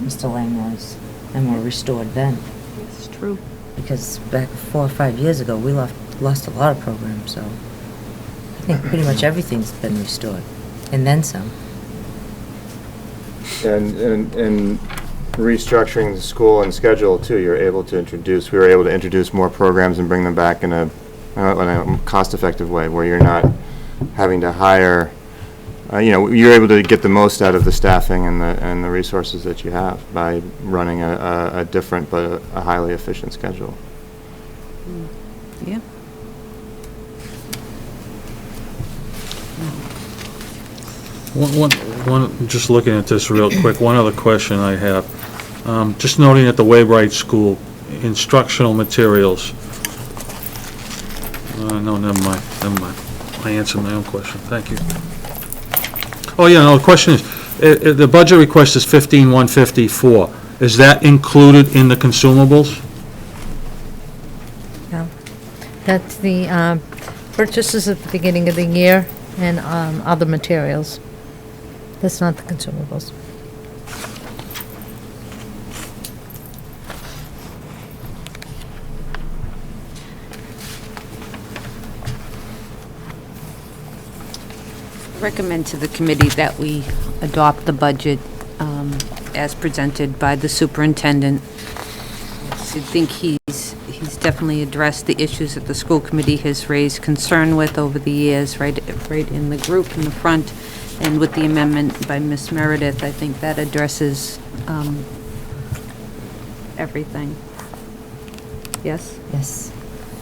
Mr. Langmore's and were restored then. It's true. Because back 4 or 5 years ago, we lost a lot of programs, so I think pretty much everything's been restored, and then some. And restructuring the school and schedule too, we were able to introduce more programs and bring them back in a cost-effective way, where you're not having to hire, you're able to get the most out of the staffing and the resources that you have by running a different but a highly efficient schedule. Yeah. Just looking at this real quick, one other question I have. Just noting at the Waybright School, instructional materials. No, never mind. I answered my own question, thank you. Oh, yeah, no, the question is, the budget request is 15,154. Is that included in the consumables? Yeah. That's the purchases at the beginning of the year and other materials. That's not the consumables. Recommend to the committee that we adopt the budget as presented by the superintendent. I think he's definitely addressed the issues that the school committee has raised concern with over the years, right in the group in the front, and with the amendment by Ms. Meredith, I think that addresses everything. Yes? Yes,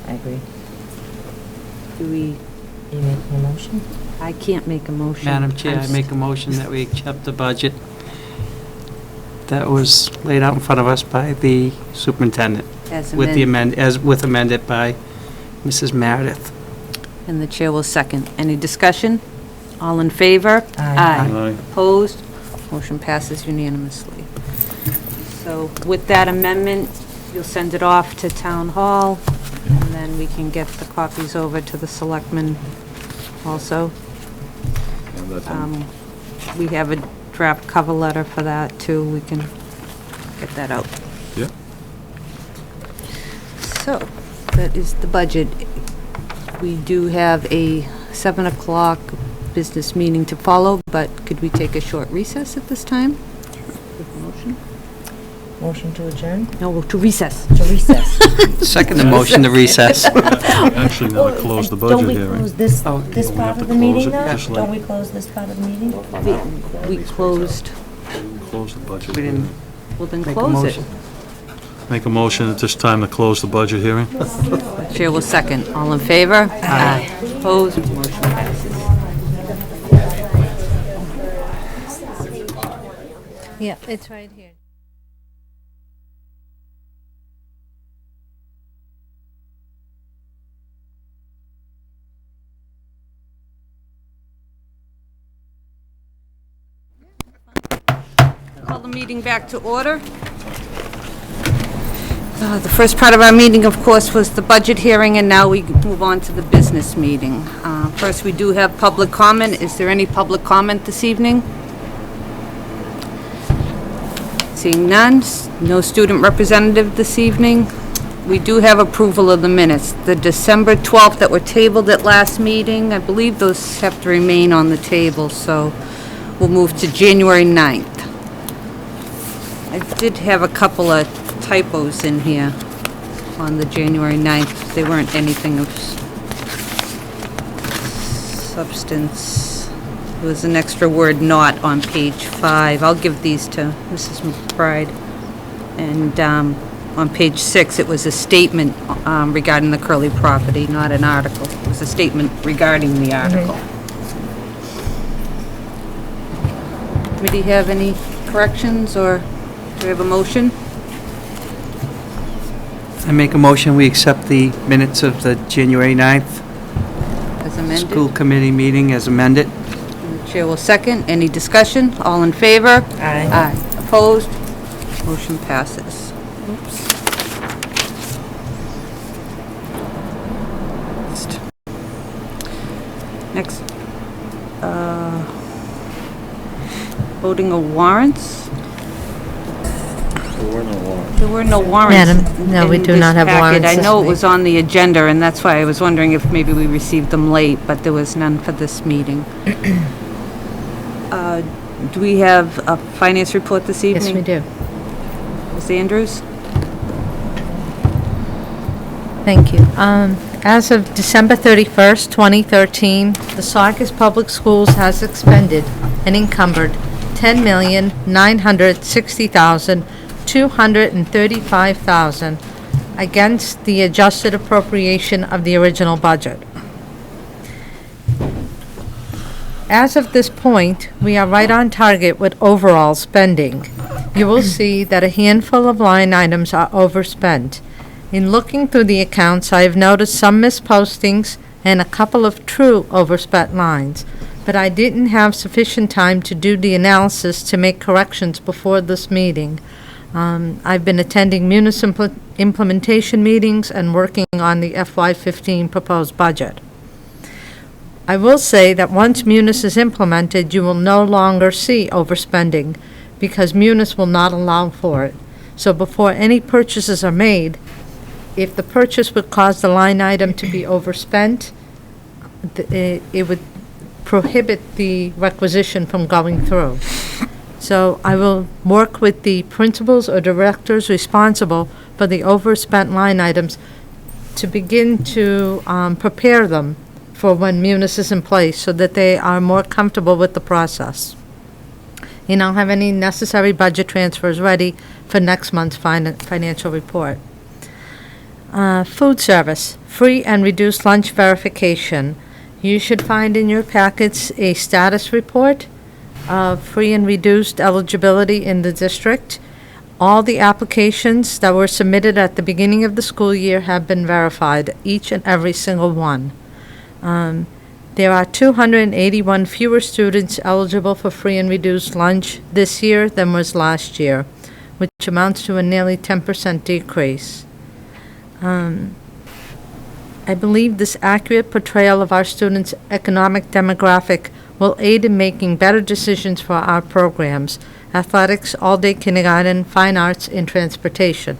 I agree. Do we, You making a motion? I can't make a motion. Madam Chair, I make a motion that we accept the budget that was laid out in front of us by the superintendent, As with the amended. with amended by Mrs. Meredith. And the chair will second. Any discussion? All in favor? Aye. Aye. Opposed? Motion passes unanimously. So with that amendment, you'll send it off to Town Hall, and then we can get the copies over to the selectmen also. We have a draft cover letter for that, too. We can get that out. Yeah. So, that is the budget. We do have a 7 o'clock business meeting to follow, but could we take a short recess at this time? Motion? Motion to adjourn? No, to recess. To recess. Second the motion to recess. Actually, now to close the Don't budget we hearing. close this Oh, part have of to the close meeting, it, though? just like- Don't we close this part of the meeting? We closed, Close the budget. We didn't well then make a close it. motion. Make a motion at this time to close the budget hearing? Chair will second. All in favor? Aye. Opposed? Motion passes. Yeah, it's right here. Call the meeting back to order. The first part of our meeting, of course, was the budget hearing, and now we move on to the business meeting. First, we do have public comment. Is there any public comment this evening? Seeing none, no student representative this evening. We do have approval of the minutes. The December 12th that were tabled at last meeting, I believe those have to remain on the table, so we'll move to January 9th. I did have a couple of typos in here on the January 9th. They weren't anything of substance. There was an extra word "not" on page 5. I'll give these to Mrs. McBride. And on page 6, it was a statement regarding the Curly property, not an article. It was a statement regarding the article. Committee have any corrections, or do we have a motion? I make a motion, we accept the minutes of the January 9th As amended? school committee meeting as amended. The chair will second. Any discussion? All in favor? Aye. Aye. Opposed? Motion passes. Oops. Next, voting of warrants. There were no warrants. Madam, no, we in do this not have packet. warrants I this know it week. was on the agenda, and that's why I was wondering if maybe we received them late, but there was none for this meeting. Do we have a finance report this evening? Yes, we do. Ms. Andrews? Thank you. As of December 31st, 2013, the Saugus Public Schools has expended and encumbered $10,960,235 against the adjusted appropriation of the original budget. As of this point, we are right on target with overall spending. You will see that a handful of line items are overspent. In looking through the accounts, I have noticed some mispostings and a couple of true overspent lines, but I didn't have sufficient time to do the analysis to make corrections before this meeting. I've been attending municipal implementation meetings and working on the FY15 proposed budget. I will say that once Munis is implemented, you will no longer see overspending because Munis will not allow for it. So before any purchases are made, if the purchase would cause the line item to be overspent, it would prohibit the requisition from going through. So I will work with the principals or directors responsible for the overspent line items to begin to prepare them for when Munis is in place so that they are more comfortable with the process. And I'll have any necessary budget transfers ready for next month's financial report. Food service, free and reduced lunch verification. You should find in your packets a status report of free and reduced eligibility in the district. All the applications that were submitted at the beginning of the school year have been verified, each and every single one. There are 281 fewer students eligible for free and reduced lunch this year than was last year. which amounts to a nearly 10% decrease. I believe this accurate portrayal of our students' economic demographic will aid in making better decisions for our programs: athletics, all-day kindergarten, fine arts, and transportation.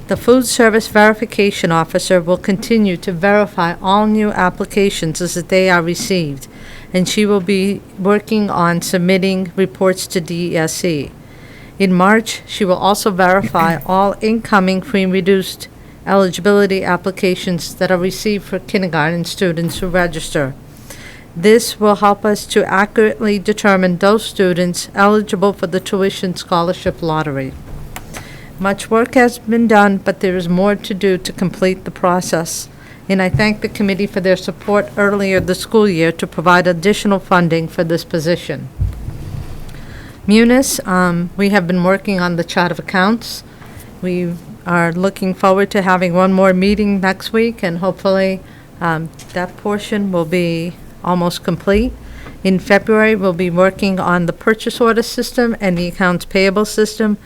The food service verification officer will continue to verify all new applications as they are received, and she will be working on submitting reports to DESE. In March, she will also verify all incoming free and reduced eligibility applications that are received for kindergarten students who register. This will help us to accurately determine those students eligible for the tuition scholarship lottery. Much work has been done, but there is more to do to complete the process, and I thank the committee for their support earlier this school year to provide additional funding for this position. Munis, we have been working on the chart of accounts. We are looking forward to having one more meeting next week, and hopefully that portion will be almost complete. In February, we'll be working on the purchase order system and the accounts payable system.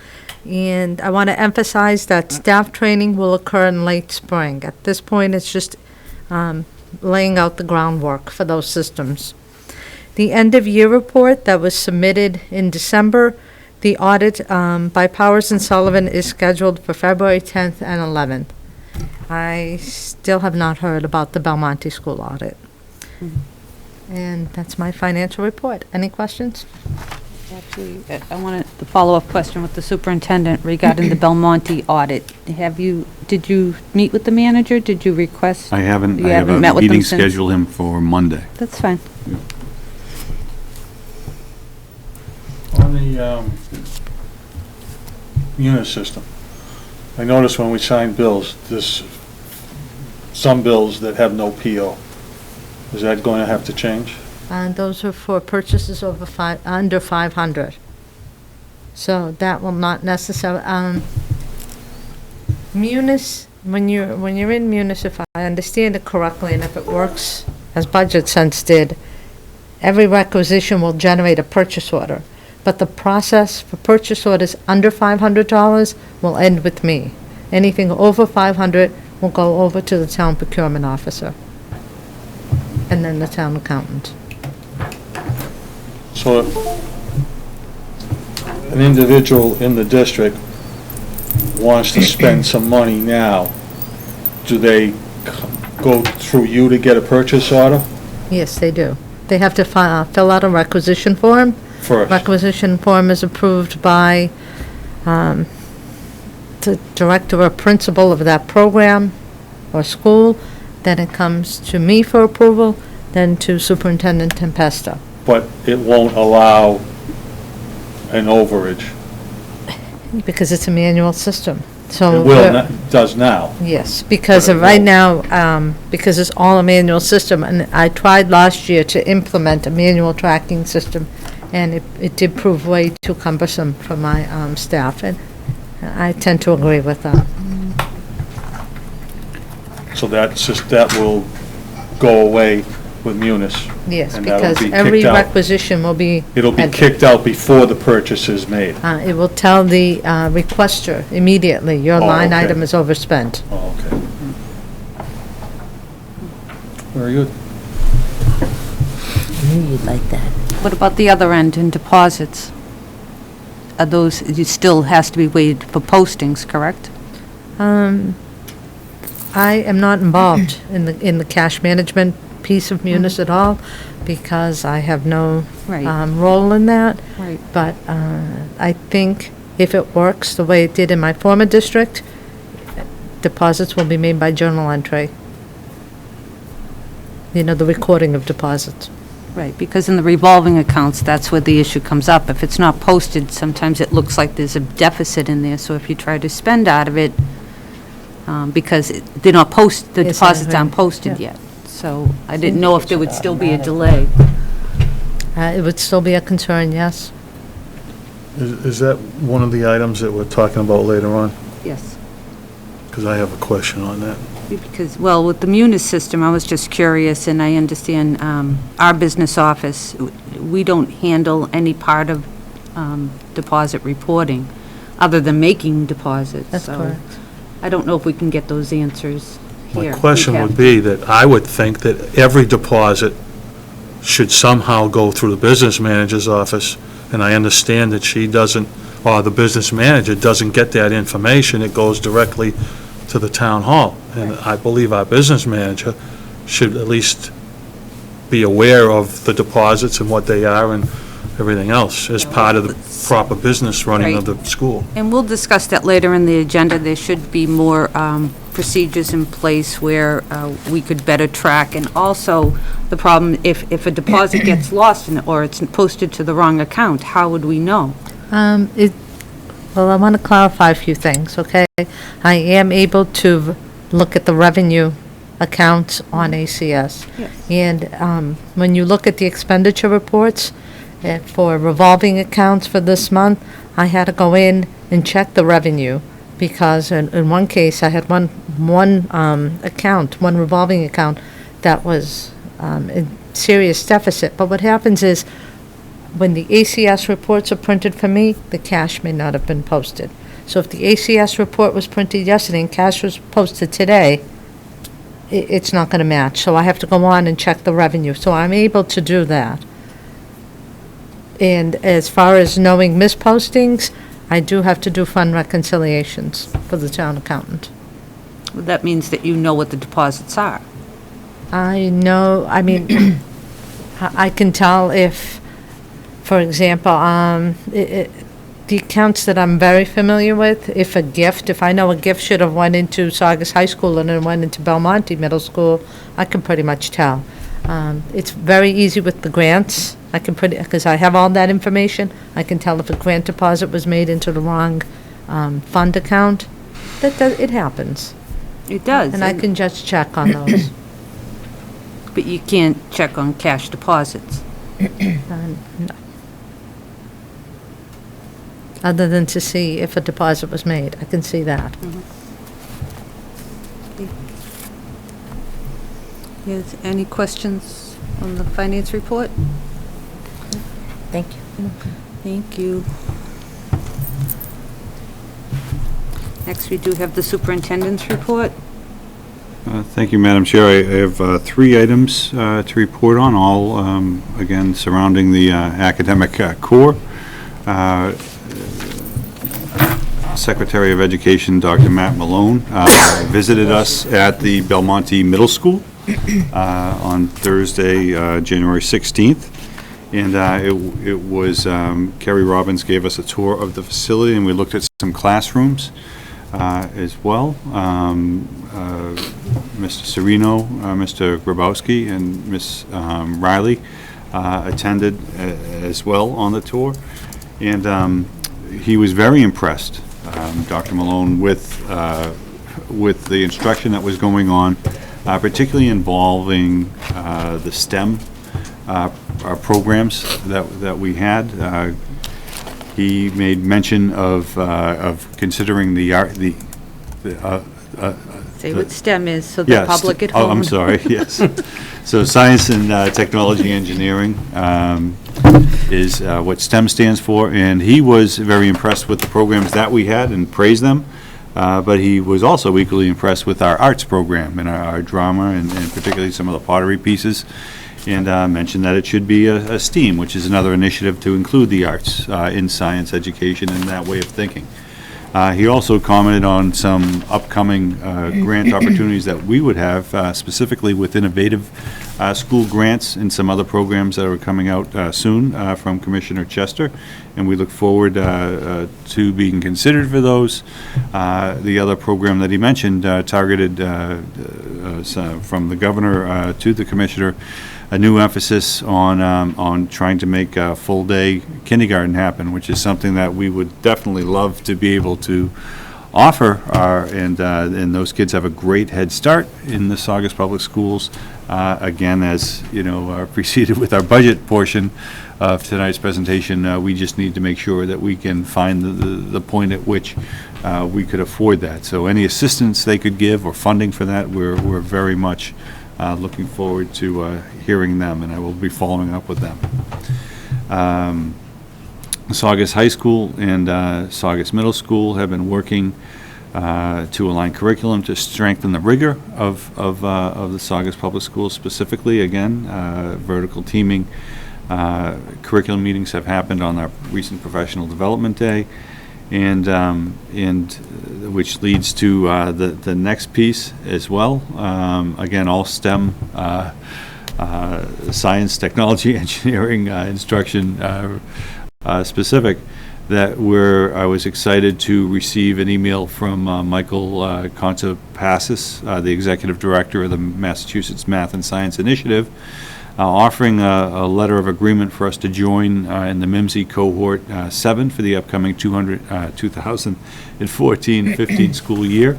And I want to emphasize that staff training will occur in late spring. At this point, it's just laying out the groundwork for those systems. The end-of-year report that was submitted in December, the audit by Powers and Sullivan is scheduled for February 10th and 11th. I still have not heard about the Belmonte School audit. And that's my financial report. Any questions? Actually, I want the follow-up question with the superintendent regarding the Belmonte audit. Did you meet with the manager? Did you request? I haven't. You I have haven't a met with them meeting since? scheduled him for Monday. That's fine. On the unit system, I noticed when we sign bills, there's some bills that have no PO. Is that going to have to change? And those are for purchases under 500. So that will not necessarily, Munis, when you're in Munis, if I understand it correctly, and if it works as Budget Sense did, every requisition will generate a purchase order. But the process for purchase orders under $500 will end with me. Anything over 500 will go over to the town procurement officer, and then the town accountant. So if an individual in the district wants to spend some money now, do they go through you to get a purchase order Yes, they do. They have to fill out a requisition form. first? Requisition form is approved by the director or principal of that program or school. Then it comes to me for approval, then to Superintendent Tempesta. But it won't allow an overage. Because it's a manual system. So It will, does now. Yes, because But it right won't. now, because it's all a manual system, and I tried last year to implement a manual tracking system, and it did prove way too cumbersome for my staff, and I tend to agree with that. So that will go away with Munis. Yes, And that'll because be every kicked out. requisition will be. It'll be kicked out before the purchase is made. It will tell the requester immediately, your Oh, line okay. item is overspent. Oh, okay. Very good. I knew you'd like that. What about the other end in deposits? Are those, it still has to be waited for postings, correct? I am not involved in the cash management piece of Munis at all, because I have no Right. role in that. Right. But I think if it works the way it did in my former district, deposits will be made by journal entry. You know, the recording of deposits. Right, because in the revolving accounts, that's where the issue comes up. If it's not posted, sometimes it looks like there's a deficit in there, so if you try to spend out of it, because they're not the Yes, deposits I aren't agree. posted Yeah. yet. So I didn't know if there would still be a delay. It would still be a concern, yes. Is that one of the items that we're talking about later on? Yes. Because I have a question on that. Because, well, with the Munis system, I was just curious, and I understand our business office, we don't handle any part of deposit reporting. other than making deposits. That's so correct. I don't know if we can get those answers here. My question would be that I would think that every deposit should somehow go through the business manager's office, and I understand that she doesn't, or the business manager doesn't get that information, it goes directly to the town hall. And I believe our business manager should at least be aware of the deposits and what they are and everything else as part of the proper business running of the school. And we'll discuss that later in the agenda. There should be more procedures in place where we could better track. And also, the problem, if a deposit gets lost or it's posted to the wrong account, how would we know? Well, I want to clarify a few things, okay? I am able to look at the revenue accounts on ACS. Yes. And when you look at the expenditure reports for revolving accounts for this month, I had to go in and check the revenue because in one case, I had one revolving account that was in serious deficit. But what happens is, when the ACS reports are printed for me, the cash may not have been posted. So if the ACS report was printed yesterday and cash was posted today, it's not going to match. So I have to go on and check the revenue. So I'm able to do that. And as far as knowing mispostings, I do have to do fund reconciliations for the town accountant. That means that you know what the deposits are. I know, I mean, I can tell if, for example, the accounts that I'm very familiar with, if I know a gift should have went into Saugus High School and it went into Belmonte Middle School, I can pretty much tell. It's very easy with the grants. Because I have all that information, I can tell if a grant deposit was made into the wrong fund account. It happens. It does. And I can just check on those. But you can't check on cash deposits. No. Other than to see if a deposit was made, I can see that. Yes, any questions on the finance report? Thank you. Thank you. Next, we do have the superintendent's report. Thank you, Madam Chair. I have 3 items to report on, all, again, surrounding the academic core. Secretary of Education, Dr. Matt Malone, visited us at the Belmonte Middle School on Thursday, January 16th. And it was, Kerry Robbins gave us a tour of the facility, and we looked at some classrooms as well. Mr. Serino, Mr. Grabowski, and Ms. Riley attended as well on the tour. And he was very impressed, Dr. Malone, with the instruction that was going on, particularly involving the STEM our programs that we had. He made mention of considering the art, Say what STEM is, so the yes, public at home. Oh, I'm sorry, yes. So science and technology engineering is what STEM stands for, and he was very impressed with the programs that we had and praised them. But he was also equally impressed with our arts program and our drama and particularly some of the pottery pieces. And mentioned that it should be a STEAM, which is another initiative to include the arts in science education and that way of thinking. He also commented on some upcoming grant opportunities that we would have, specifically with innovative school grants and some other programs that are coming out soon from Commissioner Chester, and we look forward to being considered for those. The other program that he mentioned targeted from the governor to the commissioner, a new emphasis on trying to make a full-day kindergarten happen, which is something that we would definitely love to be able to offer, and those kids have a great head start in the Saugus Public Schools. Again, as you know, preceded with our budget portion of tonight's presentation, we just need to make sure that we can find the point at which we could afford that. So any assistance they could give or funding for that, we're very much looking forward to hearing them, and I will be following up with them. Saugus High School and Saugus Middle School have been working to align curriculum to strengthen the rigor of the Saugus Public Schools specifically. Again, vertical teaming curriculum meetings have happened on our recent Professional Development Day, and which leads to the next piece as well. Again, all STEM, science, technology, engineering, instruction specific. That I was excited to receive an email from Michael Contopassis, the Executive Director of the Massachusetts Math and Science Initiative, offering a letter of agreement for us to join in the MIMSI Cohort 7 for the upcoming 2014-15 school year.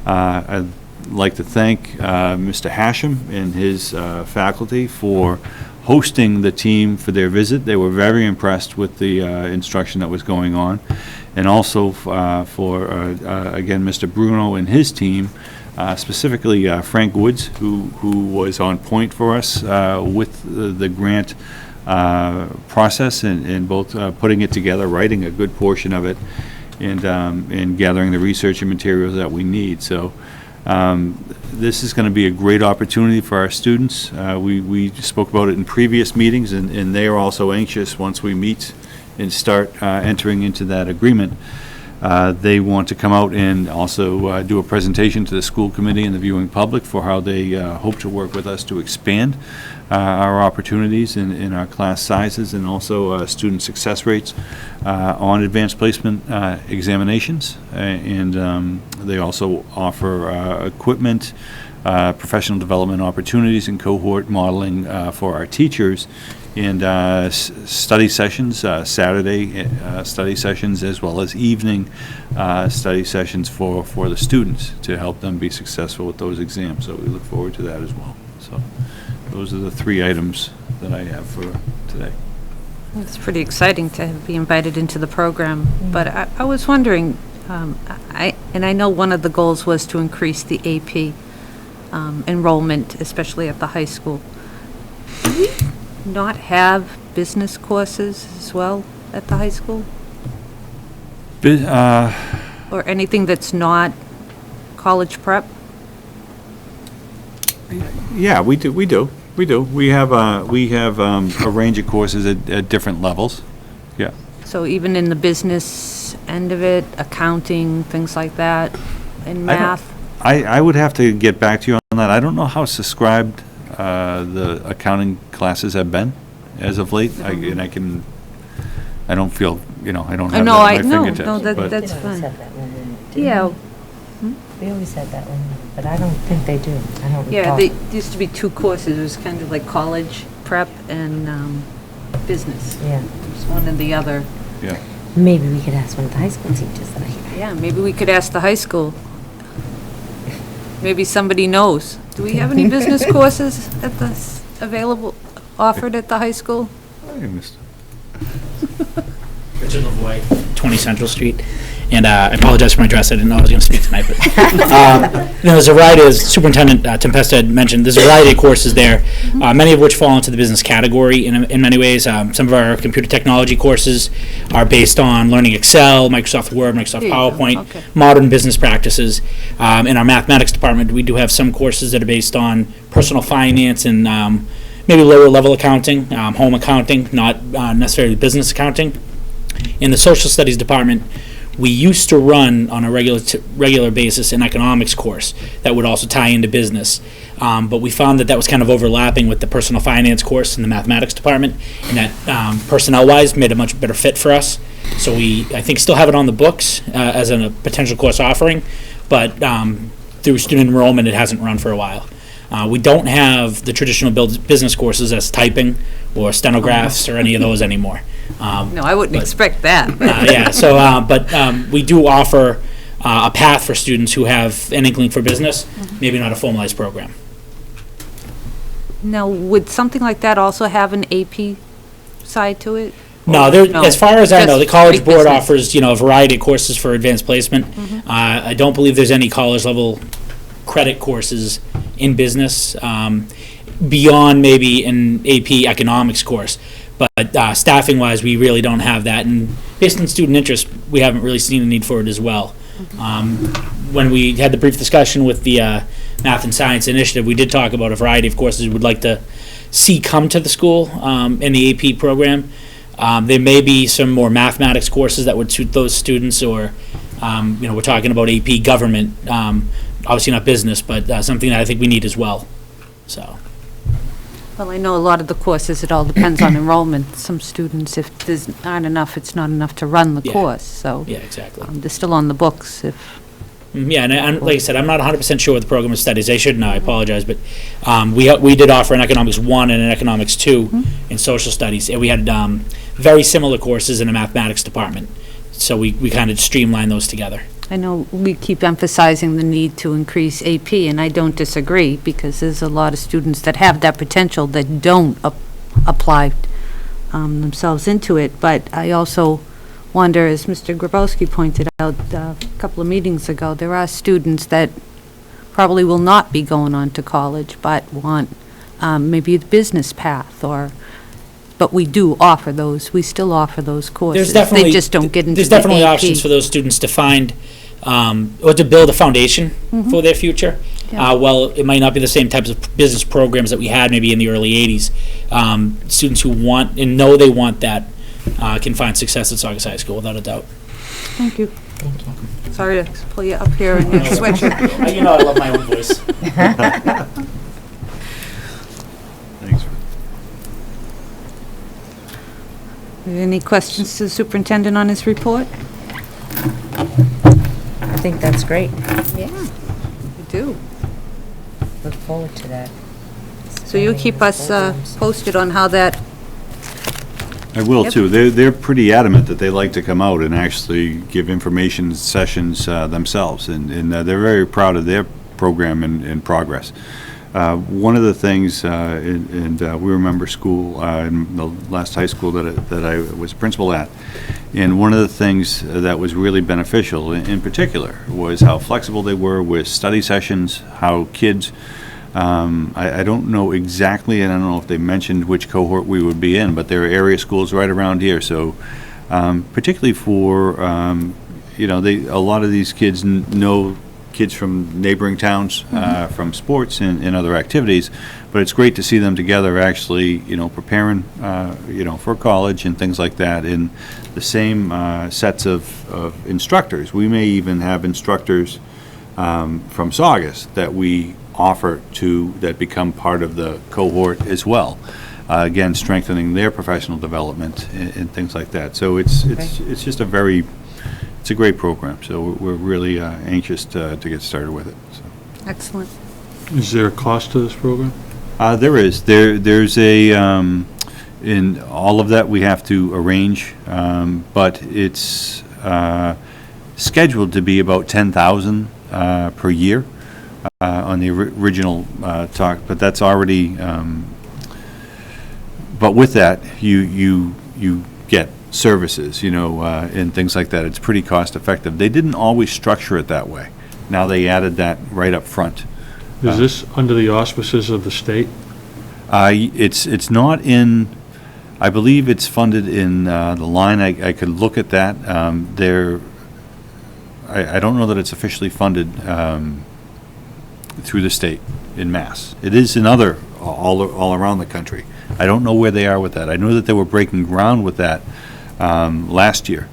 I'd like to thank Mr. Hashem and his faculty for hosting the team for their visit. They were very impressed with the instruction that was going on, and also for again, Mr. Bruno and his team, specifically Frank Woods, who was on point for us with the grant process and both putting it together, writing a good portion of it, and gathering the research and materials that we need. So this is going to be a great opportunity for our students. We spoke about it in previous meetings, and they are also anxious once we meet and start entering into that agreement. They want to come out and also do a presentation to the school committee and the viewing public for how they hope to work with us to expand our opportunities in our class sizes, and also student success rates on advanced placement examinations. And they also offer equipment, professional development opportunities, and cohort modeling for our teachers, and study sessions, Saturday study sessions, as well as evening study sessions for the students to help them be successful with those exams. So we look forward to that as well. So those are the 3 items that I have for today. It's pretty exciting to be invited into the program, but I was wondering, I know one of the goals was to increase the AP enrollment, especially at the high school. Do we not have business courses as well at the high school? Or anything that's not college prep? Yeah, we do. We have a range of courses at different levels. Yeah. So even in the business end of it, accounting, things like that, and math? I would have to get back to you on that. I don't know how subscribed the accounting classes have been as of late. I don't feel, I don't have that at my fingertips. No, but- that's fine. Yeah. Yeah, We always had that one, but I don't think they do. I don't yeah, recall. there used to be 2 courses. It was kind of like college prep and business. Yeah. It was one and the other. Yeah. Maybe we could ask one of the high school teachers that. Yeah, maybe we could ask the high school. Maybe somebody knows. Do we have any business courses offered at the high school? Hey, Mr. Richard Lavoie, 20 Central Street. And I apologize for my dress. I didn't know I was going to speak tonight. But there's a variety, as Superintendent Tempesta had mentioned, there's a variety of courses there, many of which fall into the business category in many ways. Some of our computer technology courses are based on learning Excel, Microsoft Word, Microsoft PowerPoint, Okay. modern business practices. In our mathematics department, we do have some courses that are based on personal finance and maybe lower level accounting, home accounting, not necessarily business accounting. In the social studies department, we used to run on a regular basis an economics course that would also tie into business. But we found that was kind of overlapping with the personal finance course in the mathematics department, and that personnel-wise made a much better fit for us. So I think, still have it on the books as a potential course offering, but through student enrollment, it hasn't run for a while. We don't have the traditional business courses as typing or stenographs or any of those anymore. No, I wouldn't expect that. Yeah, so, but we do offer a path for students who have an inkling for business, maybe not a formalized program. Now, would something like that also have an AP side to it? No, Or as far as I know, the just College straight Board business? offers, a variety of courses for advanced placement. I don't believe there's any college-level credit courses in business, beyond maybe an AP economics course. But staffing-wise, we really don't have that, and based on student interest, we haven't really seen a need for it as well. When we had the brief discussion with the Math and Science Initiative, we did talk about a variety of courses we'd like to see come to the school in the AP program. There may be some more mathematics courses that would suit those students, or, we're talking about AP government, obviously not business, but something that I think we need as well, so. Well, I know a lot of the courses, it all depends on enrollment. Some students, if there's not enough, it's not enough to run the Yeah. course, so. Yeah, exactly. They're still on the books if, Yeah, and like I said, I'm not 100% sure with the program of studies. I should know, I apologize, but we did offer an Economics 1 and an Economics 2 in social studies, and we had very similar courses in the mathematics department. So we kind of streamlined those together. I know we keep emphasizing the need to increase AP, and I don't disagree, because there's a lot of students that have that potential that don't apply themselves into it. But I also wonder, as Mr. Grabowski pointed out a couple of meetings ago, there are students that probably will not be going on to college, but want maybe the business path, but we do offer those, we still offer those courses. They just don't get into the AP. There's definitely options for those students to find, or to build a foundation for their future. Yeah. Well, it might not be the same types of business programs that we had maybe in the early 80s. Students who want and know they want that can find success at Saugus High School, without a doubt. Thank you. Sorry to pull you up here in your sweatshirt. You know I love my own voice. Thanks. Any questions to the superintendent on his report? I think that's great. Yeah, we do. Look forward to that. So you'll keep us posted on how that, I will Yep. too. They're pretty adamant that they like to come out and actually give information sessions themselves, and they're very proud of their program and progress. One of the things, and we remember school in the last high school that I was principal at, and one of the things that was really beneficial in particular was how flexible they were with study sessions, how kids, I don't know exactly, and I don't know if they mentioned which cohort we would be in, but there are area schools right around here, so particularly for, a lot of these kids know kids from neighboring towns, from sports and other activities, but it's great to see them together actually, preparing, for college and things like that in the same sets of instructors. We may even have instructors from Saugus that we offer to, that become part of the cohort as well. Again, strengthening their professional development and things like that. So it's just it's a great program, so we're really anxious to get started with it. So. excellent. Is there a cost to this program? There is. There's a, in all of that we have to arrange, but it's scheduled to be about $10,000 per year on the original talk, but that's already, but with that, you get services, and things like that. It's pretty cost effective. They didn't always structure it that way. Now they added that right up front. Is this under the auspices of the state? It's not in, I believe it's funded in the line, I could look at that. I don't know that it's officially funded through the state in Mass. It is in other, all around the country. I don't know where they are with that. I know that they were breaking ground with that last year,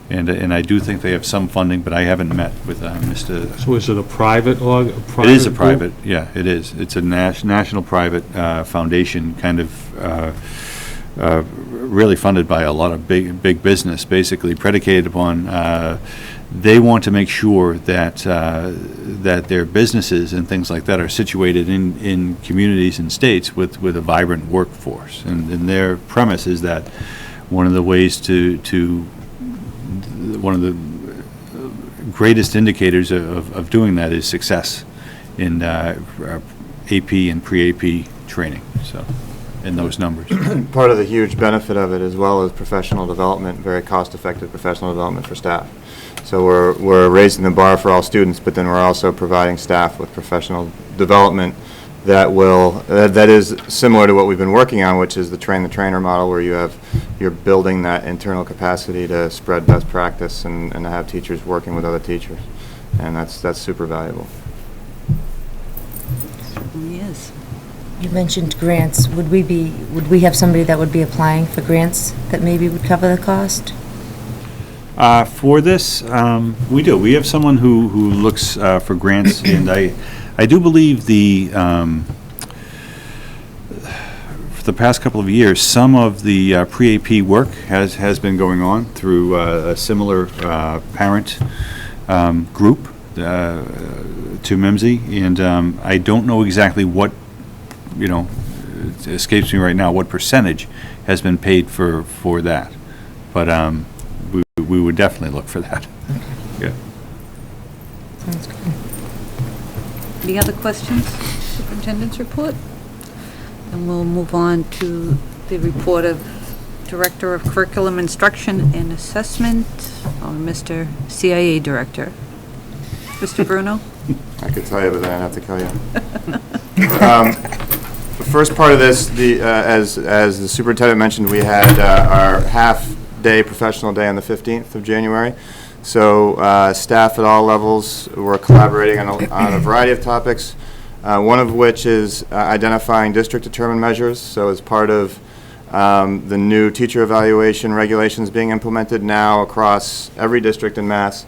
and I do think they have some funding, but I haven't met with Mr. So is it a private org? It is a private, yeah, it is. It's a national private foundation, kind of really funded by a lot of big business, basically predicated upon they want to make sure that that their businesses and things like that are situated in communities and states with a vibrant workforce, and their premise is that one of the ways to one of the greatest indicators of doing that is success in AP and pre-AP training, so, in those numbers. Part of the huge benefit of it as well is professional development, very cost-effective professional development for staff. So we're raising the bar for all students, but then we're also providing staff with professional development that is similar to what we've been working on, which is the train-the-trainer model, where you're building that internal capacity to spread best practice and to have teachers working with other teachers. And that's super valuable. Yes. You mentioned grants. Would we have somebody that would be applying for grants that maybe would cover the cost? For this, we do. We have someone who looks for grants, and I do believe for the past couple of years, some of the pre-AP work has been going on through a similar parent group to MIMSI, and I don't know exactly what, it escapes me right now, what percentage has been paid for that, but we would definitely look for that. Yeah. Sounds good. Any other questions? Superintendent's report? And we'll move on to the report of Director of Curriculum Instruction and Assessment, or Mr. CIA Director. Mr. Bruno? I could tell you, but then I'd have to kill you. The first part of this, as the superintendent mentioned, we had our half-day professional day on the 15th of January. So staff at all levels were collaborating on a variety of topics, one of which is identifying district-determined measures. So as part of the new teacher evaluation regulations being implemented now across every district in Mass,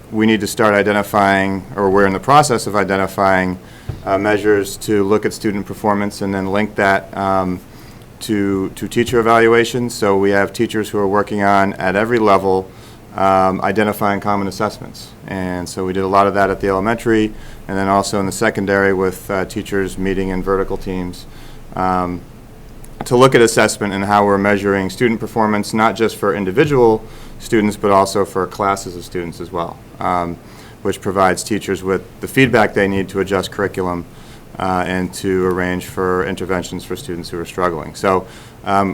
we need to start identifying, or we're in the process of identifying, measures to look at student performance and then link that to teacher evaluations. So we have teachers who are working on, at every level, identifying common assessments. And so we did a lot of that at the elementary, and then also in the secondary with teachers meeting in vertical teams to look at assessment and how we're measuring student performance, not just for individual students, but also for classes of students as well, which provides teachers with the feedback they need to adjust curriculum and to arrange for interventions for students who are struggling. So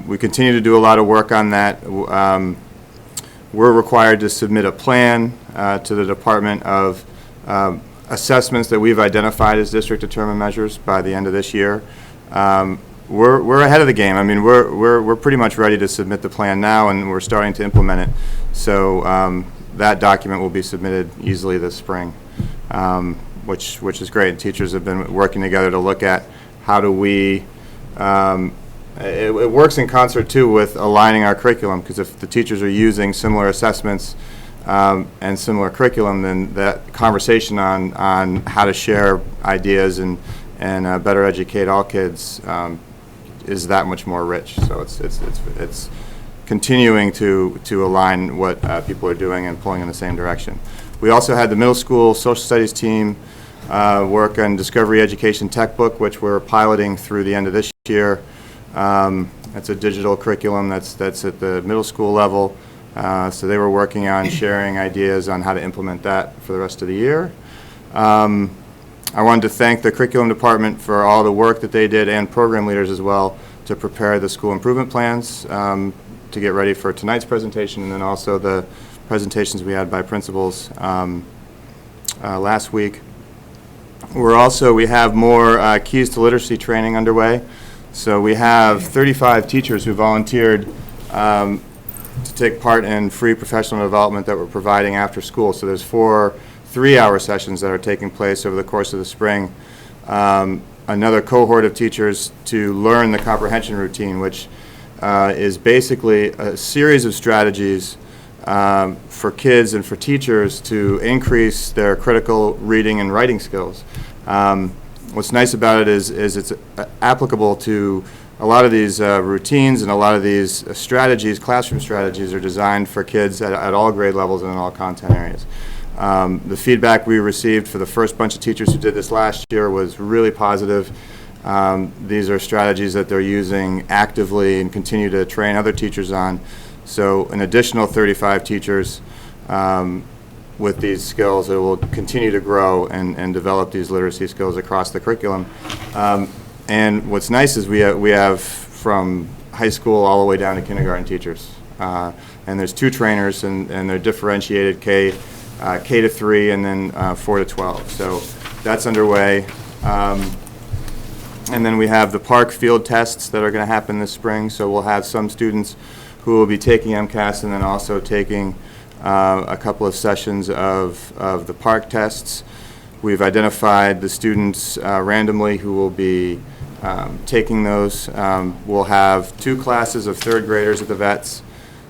we continue to do a lot of work on that. We're required to submit a plan to the Department of assessments that we've identified as district-determined measures by the end of this year. We're ahead of the game. I mean, we're pretty much ready to submit the plan now, and we're starting to implement it. So that document will be submitted easily this spring, which is great. Teachers have been working together to look at how do we. It works in concert too with aligning our curriculum, because if the teachers are using similar assessments and similar curriculum, then that conversation on how to share ideas and better educate all kids is that much more rich. So it's continuing to align what people are doing and pulling in the same direction. We also had the middle school social studies team work on Discovery Education Tech Book, which we're piloting through the end of this year. It's a digital curriculum that's at the middle school level. So they were working on sharing ideas on how to implement that for the rest of the year. I wanted to thank the curriculum department for all the work that they did, and program leaders as well, to prepare the school improvement plans to get ready for tonight's presentation, and then also the presentations we had by principals last week. We have more Keys to Literacy training underway. So we have 35 teachers who volunteered to take part in free professional development that we're providing after school. So there's 4 3-hour sessions that are taking place over the course of the spring. Another cohort of teachers to learn the comprehension routine, which is basically a series of strategies for kids and for teachers to increase their critical reading and writing skills. What's nice about it is it's applicable to a lot of these routines, and a lot of these strategies, classroom strategies, are designed for kids at all grade levels and in all content areas. The feedback we received for the first bunch of teachers who did this last year was really positive. These are strategies that they're using actively and continue to train other teachers on. So an additional 35 teachers with these skills that will continue to grow and develop these literacy skills across the curriculum. And what's nice is we have from high school all the way down to kindergarten teachers. And there's 2 trainers, and they're differentiated K to 3 and then 4 to 12. So that's underway. And then we have the park field tests that are going to happen this spring. So we'll have some students who will be taking MCAS and then also taking a couple of sessions of the park tests. We've identified the students randomly who will be taking those. We'll have 2 classes of 3rd graders at the Vets,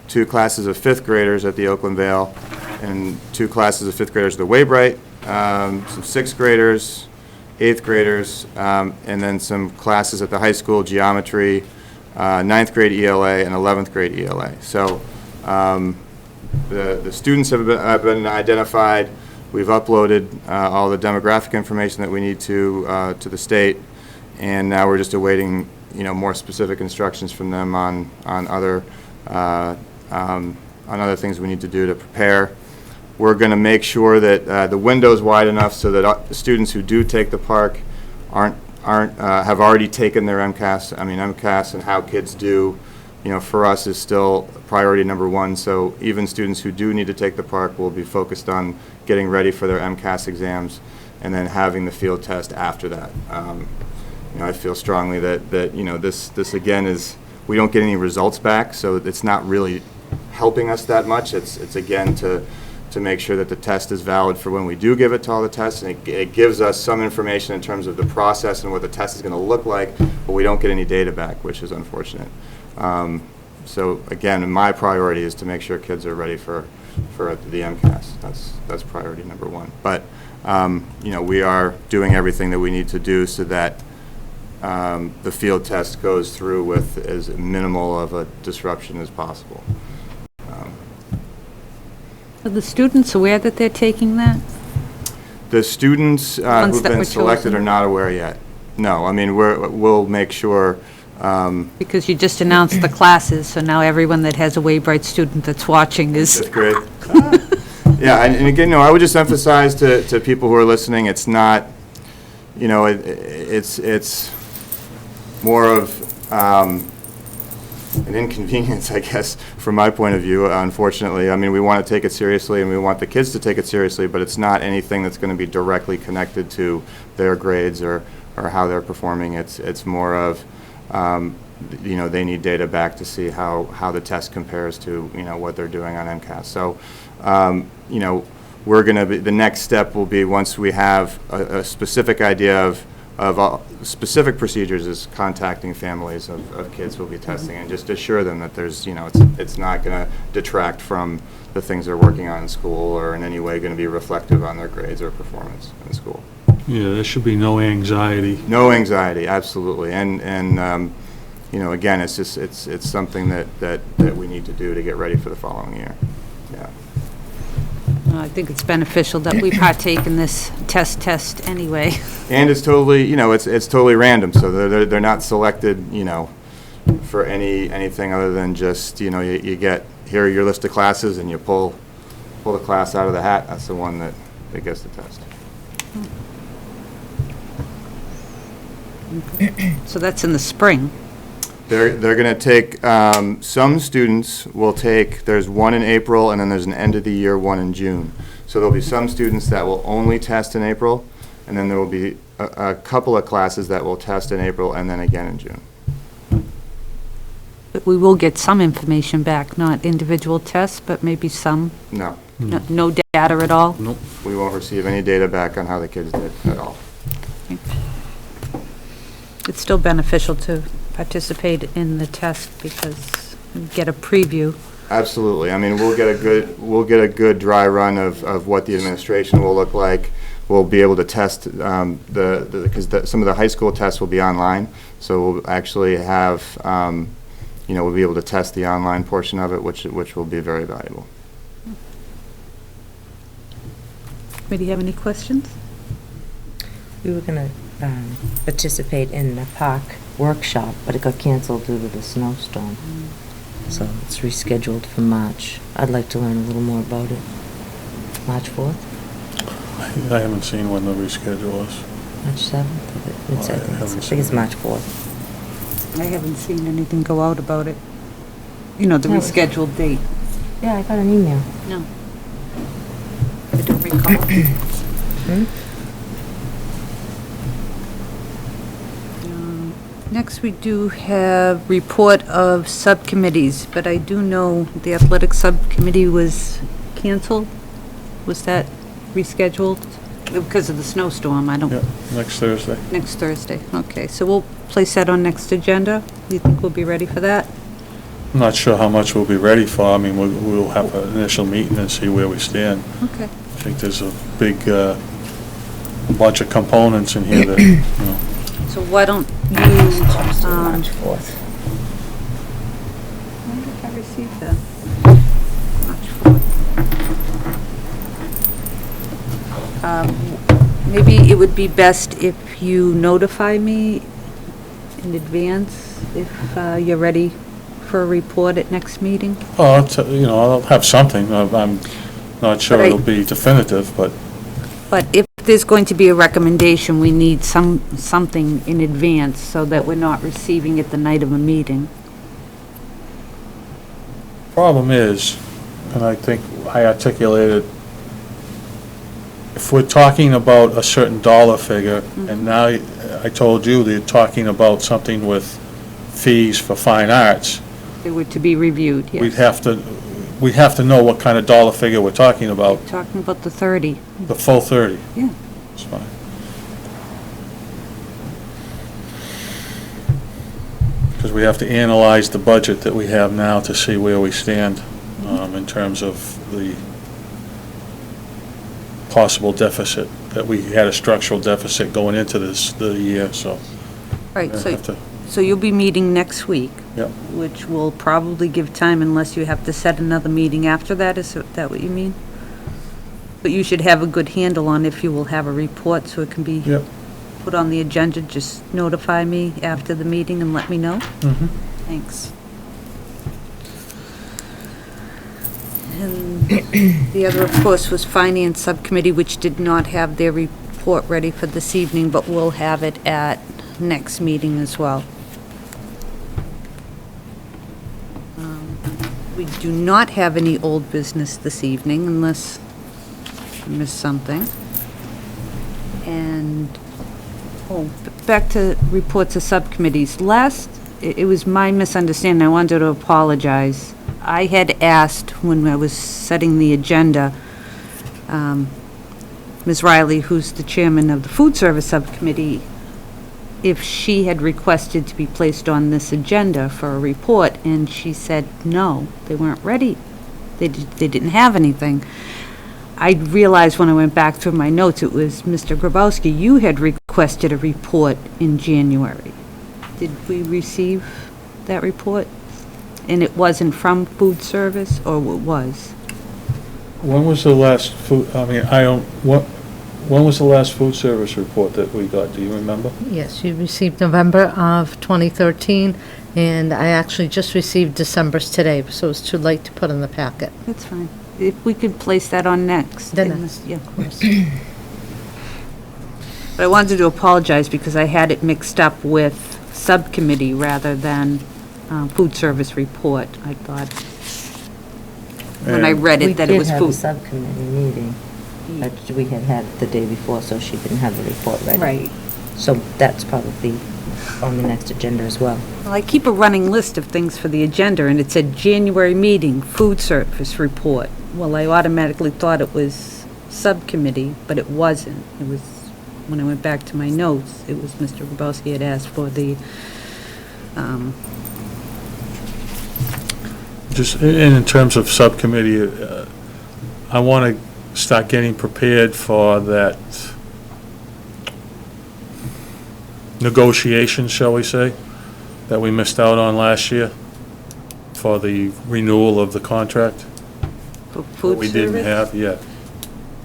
2 classes of 5th graders at the Oakland Vale, and 2 classes of 5th graders at the Waybright, some 6th graders, 8th graders, and then some classes at the high school, geometry, 9th grade ELA, and 11th grade ELA. So the students have been identified. We've uploaded all the demographic information that we need to the state, and now we're just awaiting, more specific instructions from them on other things we need to do to prepare. We're going to make sure that the window's wide enough so that the students who do take the park have already taken their MCAS. I mean, MCAS and how kids do, for us is still priority number 1. So even students who do need to take the park will be focused on getting ready for their MCAS exams and then having the field test after that. I feel strongly that this again is, we don't get any results back, so it's not really helping us that much. It's again to make sure that the test is valid for when we do give it to all the tests, and it gives us some information in terms of the process and what the test is going to look like, but we don't get any data back, which is unfortunate. So again, my priority is to make sure kids are ready for the MCAS. That's priority number 1. But we are doing everything that we need to do so that the field test goes through with as minimal of a disruption as possible. Are the students aware that they're taking that? The students Ones who've that been were selected chosen? are not aware yet. No, I mean, we'll make sure. Because you just announced the classes, so now everyone that has a Waybright student that's watching is... 5th grade. Yeah, and again, I would just emphasize to people who are listening, it's not, it's more of an inconvenience, I guess, from my point of view, unfortunately. I mean, we want to take it seriously, and we want the kids to take it seriously, but it's not anything that's going to be directly connected to their grades or how they're performing. It's more of, they need data back to see how the test compares to, what they're doing on MCAS. So, we're going to be, the next step will be, once we have a specific idea of specific procedures, is contacting families of kids who'll be testing and just assure them that there's, it's not going to detract from the things they're working on in school or in any way going to be reflective on their grades or performance in school. Yeah, there should be no anxiety. No anxiety, absolutely. And again, it's just, it's something that we need to do to get ready for the following year. Yeah. I think it's beneficial that we partake in this test anyway. And it's totally, it's totally random, so they're not selected, for anything other than just, you get, here are your list of classes, and you pull the class out of the hat. That's the one that gets the test. So that's in the spring. They're going to take, some students will take, there's one in April, and then there's an end of the year one in June. So there'll be some students that will only test in April, and then there will be a couple of classes that will test in April and then again in June. But we will get some information back, not individual tests, but maybe some. No, No data at all? Nope. we won't receive any data back on how the kids did at all. It's still beneficial to participate in the test because you get a preview. Absolutely. I mean, we'll get a good dry run of what the administration will look like. We'll be able to test because some of the high school tests will be online, so we'll actually have we'll be able to test the online portion of it, which will be very valuable. Do you have any questions? We were going to participate in the park workshop, but it got canceled due to the snowstorm. So it's rescheduled for March. I'd like to learn a little more about it. March 4th? I haven't seen when the reschedule is. March 7th? I haven't I seen think it's it. March 4th. I haven't seen anything go out about it. The No. rescheduled date. Yeah, I got an email. No. I don't recall. Next, we do have report of subcommittees, but I do know the athletic subcommittee was canceled. Was that rescheduled? Because of the snowstorm, I don't... Yeah, next Thursday. Next Thursday, okay. So we'll place that on next agenda. Do you think we'll be ready for that? I'm not sure how much we'll be ready for. I mean, we'll have an initial meeting and see where we stand. Okay. I think there's a big bunch of components in here that, you know. So why don't you... March 4th. When did I receive that? March 4th. Maybe it would be best if you notify me in advance if you're ready for a report at next meeting. Oh, you know, I'll have something. I'm not sure But I- it'll be definitive, but But if there's going to be a recommendation, we need something in advance so that we're not receiving it the night of a meeting. problem is, and I think I articulated, if we're talking about a certain dollar figure, and now I told you they're talking about something with fees for fine arts, They were to be reviewed, yes. we'd have to know what kind of dollar figure we're talking about, Talking about the 30. the full 30. Yeah. It's fine. Because we have to analyze the budget that we have now to see where we stand in terms of the possible deficit, that we had a structural deficit going into the year, so. Right, I so have to- so you'll be meeting next week. Yep. Which will probably give time unless you have to set another meeting after that, is that what you mean? But you should have a good handle on if you will have a report, so it can be Yep. put on the agenda. Just notify me after the meeting and let me know. Mhm. Thanks. And the other, of course, was Finance Subcommittee, which did not have their report ready for this evening, but will have it at next meeting as well. We do not have any old business this evening unless I missed something. And, back to reports of subcommittees. It was my misunderstanding, I wanted to apologize. I had asked when I was setting the agenda, Ms. Riley, who's the chairman of the Food Service Subcommittee, if she had requested to be placed on this agenda for a report, and she said, no, they weren't ready. They didn't have anything. I realized when I went back through my notes, it was Mr. Grabowski, you had requested a report in January. Did we receive that report? And it wasn't from food service, or it was? When was the last when was the last food service report that we got? Do you remember? Yes, you received November of 2013, and I actually just received December's today, so it's too late to put in the packet. That's fine. If we could place that on next. The in next, yeah. of course. But I wanted to apologize because I had it mixed up with subcommittee rather than food service report, I thought. When I And- read it, that it was We did have a food. subcommittee meeting, but we had had it the day before, so she didn't have the report ready. Right. So that's probably on the next agenda as well. Well, I keep a running list of things for the agenda, and it said January meeting, food service report. Well, I automatically thought it was subcommittee, but it wasn't. It was, when I went back to my notes, it was Mr. Grabowski had asked for the, Just in terms of subcommittee, I want to start getting prepared for that negotiation, shall we say, that we missed out on last year for the renewal of the contract. for that food we service. didn't have, yeah.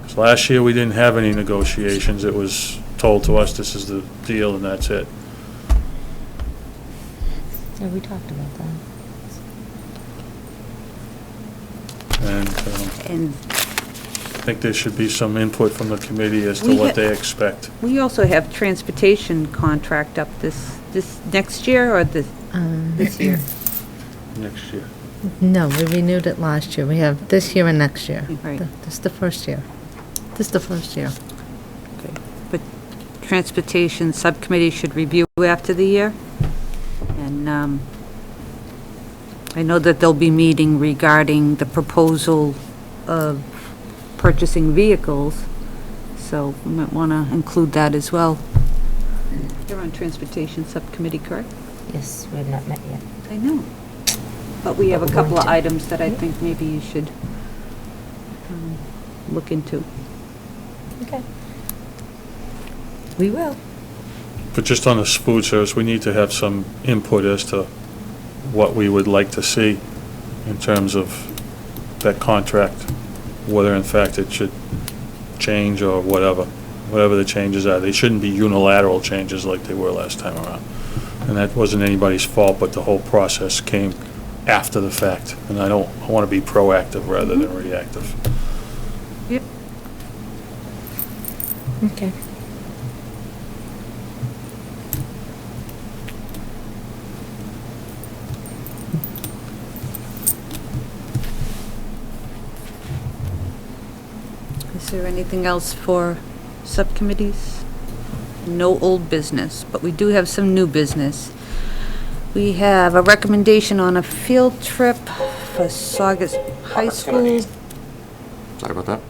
'Cause last year, we didn't have any negotiations. It was told to us, this is the deal, and that's it. Yeah, we talked about that. And And I think there should be some input from the committee as to We what ha- they expect. we also have transportation contract up this next year or this year? Next year. No, we renewed it last year. We have this year and next year. Right. This is the first year. This is the first year. But transportation subcommittee should review after the year? I know that they'll be meeting regarding the proposal of purchasing vehicles, so we might want to include that as well. You're on Transportation Subcommittee, correct? Yes, we have not met yet. I know. But we have a But we're couple going of to. items that I think maybe you should look into. Okay. We will. But just on the food service, we need to have some input as to what we would like to see in terms of that contract, whether in fact it should change or whatever the changes are. They shouldn't be unilateral changes like they were last time around. And that wasn't anybody's fault, but the whole process came after the fact. And I want to be proactive rather than reactive. Yep. Okay. Is there anything else for subcommittees? No old business, but we do have some new business. We have a recommendation on a field trip for Saugus High School. Sorry about that.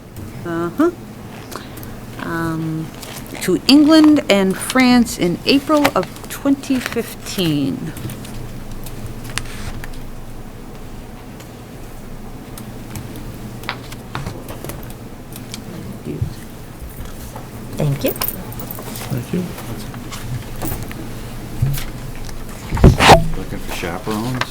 To England and France in April of 2015. Thank you. Thank you. Looking for chaperones?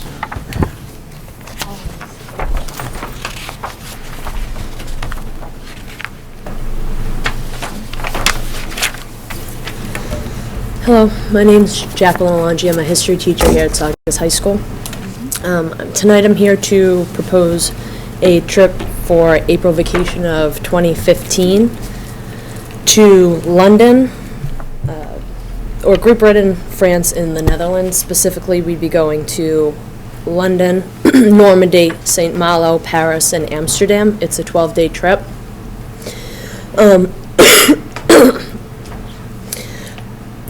Hello, my name's Jacqueline Alonji. I'm a history teacher here at Saugus High School. Tonight I'm here to propose a trip for April vacation of 2015 to London, or Great Britain, France, and the Netherlands. Specifically, we'd be going to London, Normandy, St. Malo, Paris, and Amsterdam. It's a 12-day trip.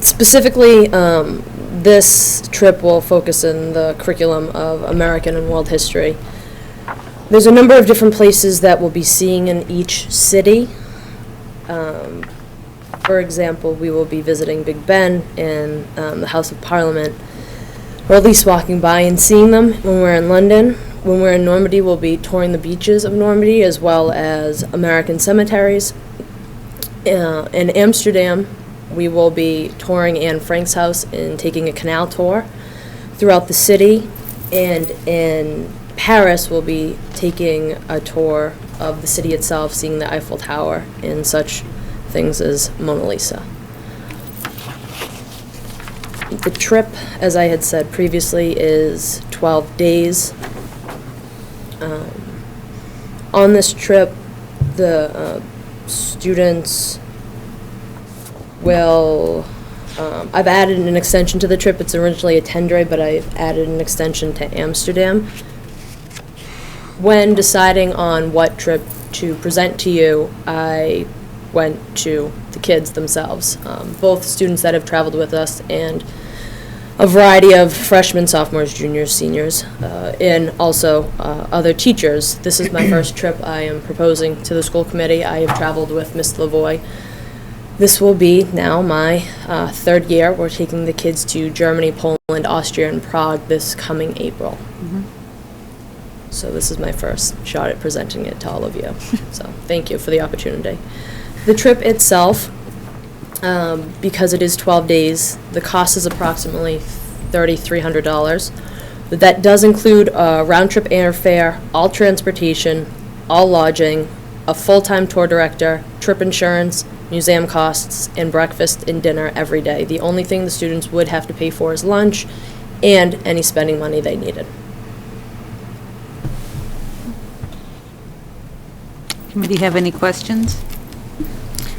Specifically, this trip will focus in the curriculum of American and world history. There's a number of different places that we'll be seeing in each city. For example, we will be visiting Big Ben and the House of Parliament, or at least walking by and seeing them when we're in London. When we're in Normandy, we'll be touring the beaches of Normandy as well as American cemeteries. In Amsterdam, we will be touring Anne Frank's house and taking a canal tour throughout the city. And in Paris, we'll be taking a tour of the city itself, seeing the Eiffel Tower and such things as Mona Lisa. The trip, as I had said previously, is 12 days. On this trip, the students will, I've added an extension to the trip. It's originally a 10-day, but I've added an extension to Amsterdam. When deciding on what trip to present to you, I went to the kids themselves, both students that have traveled with us and a variety of freshmen, sophomores, juniors, seniors, and also other teachers. This is my first trip I am proposing to the school committee. I have traveled with Ms. Lavoie. This will be now my third year. We're taking the kids to Germany, Poland, Austria, and Prague this coming April. So this is my first shot at presenting it to all of you. So thank you for the opportunity. The trip itself, because it is 12 days, the cost is approximately $3,300. But that does include round-trip airfare, all transportation, all lodging, a full-time tour director, trip insurance, museum costs, and breakfast and dinner every day. The only thing the students would have to pay for is lunch and any spending money they needed. Committee have any questions?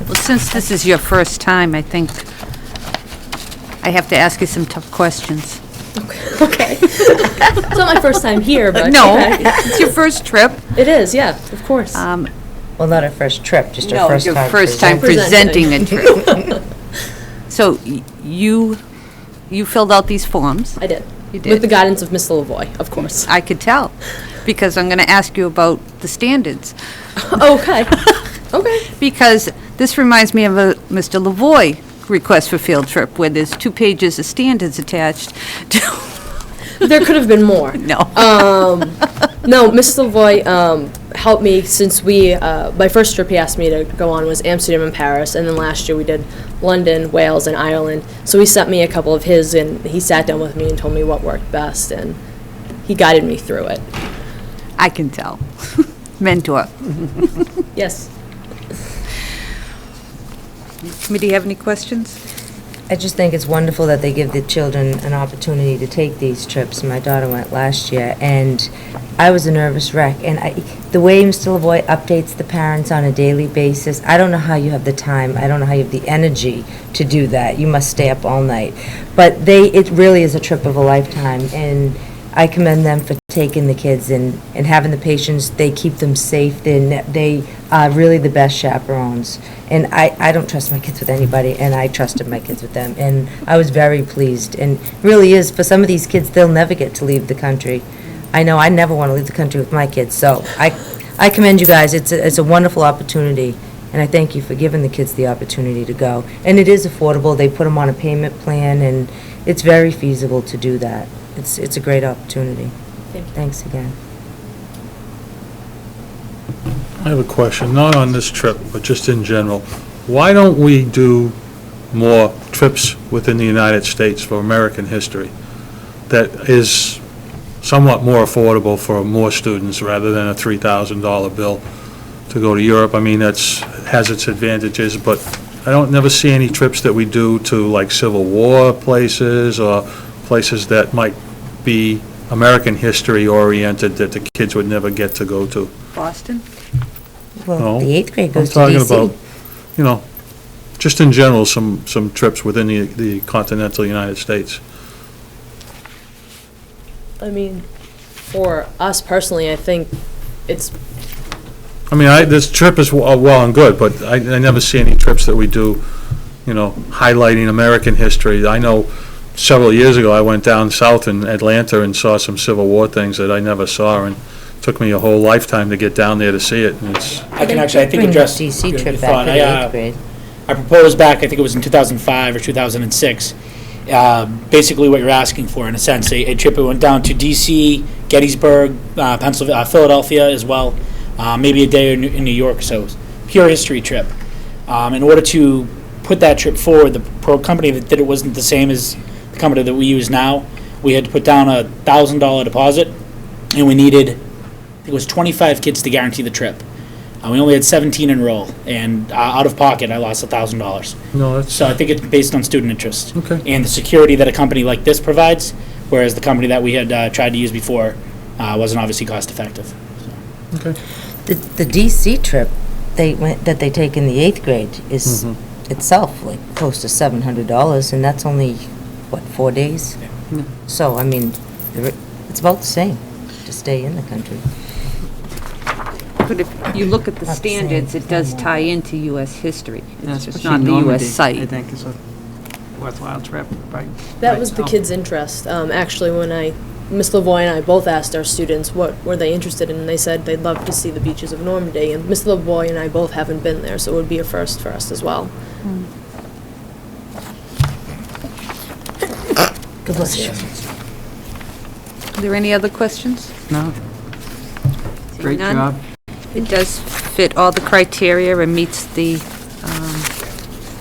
Well, since this is your first time, I think I have to ask you some tough questions. Okay. It's not my first time here, but No, okay. it's your first trip. It is, yeah, of course. Well, not our first trip, just our No, first your time. first time presenting a trip. So you filled out these forms. I did. You With the did. guidance of Ms. Lavoy, of course. I could tell, because I'm going to ask you about the standards. Okay. Okay. Because this reminds me of a Mr. Lavoy request for field trip, where there's 2 pages of standards attached. There could have been more. No. No, Mrs. Lavoy helped me since my first trip he asked me to go on was Amsterdam and Paris, and then last year we did London, Wales, and Ireland. So he sent me a couple of his, and he sat down with me and told me what worked best, and he guided me through it. I can tell. Mentor. Yes. Committee have any questions? I just think it's wonderful that they give the children an opportunity to take these trips. My daughter went last year, and I was a nervous wreck. And the way Mr. Lavoy updates the parents on a daily basis, I don't know how you have the time. I don't know how you have the energy to do that. You must stay up all night. But it really is a trip of a lifetime, and I commend them for taking the kids and having the patience. They keep them safe. They are really the best chaperones. And I don't trust my kids with anybody, and I trusted my kids with them. And I was very pleased. And really is, for some of these kids, they'll never get to leave the country. I know I never want to leave the country with my kids. So I commend you guys. It's a wonderful opportunity. And I thank you for giving the kids the opportunity to go. And it is affordable. They put them on a payment plan, and it's very feasible to do that. It's a great opportunity. Thank you. Thanks again. I have a question, not on this trip, but just in general. Why don't we do more trips within the United States for American history that is somewhat more affordable for more students rather than a $3,000 bill to go to Europe? I mean, has its advantages, but I don't never see any trips that we do to like Civil War places or places that might be American history oriented that the kids would never get to go to. Boston? Well, No, the 8th grade goes to I'm DC. talking about, just in general, some trips within the continental United States. I mean, for us personally, I think it's I mean, this trip is well and good, but I never see any trips that we do, highlighting American history. I know several years ago, I went down south in Atlanta and saw some Civil War things that I never saw, and it took me a whole lifetime to get down there to see it. And I can actually, I think, Bring address the DC your trip thought. back for the 8th grade. I proposed back, I think it was in 2005 or 2006, basically what you're asking for, in a sense, a trip that went down to DC, Gettysburg, Pennsylvania, Philadelphia as well, maybe a day in New York, so pure history trip. In order to put that trip forward, the company that did it wasn't the same as the company that we use now. We had to put down a $1,000 deposit, and we needed, I think it was 25 kids to guarantee the trip. We only had 17 enroll, and out of pocket, I lost $1,000. no, that's So I think it's based on student interest. Okay. And the security that a company like this provides, whereas the company that we had tried to use before wasn't obviously cost effective. okay. The DC trip that they take in the 8th grade is itself like close to $700, and that's only, 4 days? So, I mean, it's about the same to stay in the country. But if you look at the Not the same. standards, it does tie into U.S. history. It's just Especially not the Normandy, U.S. I site. think is a worthwhile trip, right? that right was the now. kids' interest. Actually, when Miss Lavoy and I both asked our students what were they interested in, and they said they'd love to see the beaches of Normandy. And Miss Lavoy and I both haven't been there, so it would be a first for us as well. Good bless you. Are there any other questions? No. Seeing Great none? job. It does fit all the criteria and meets the,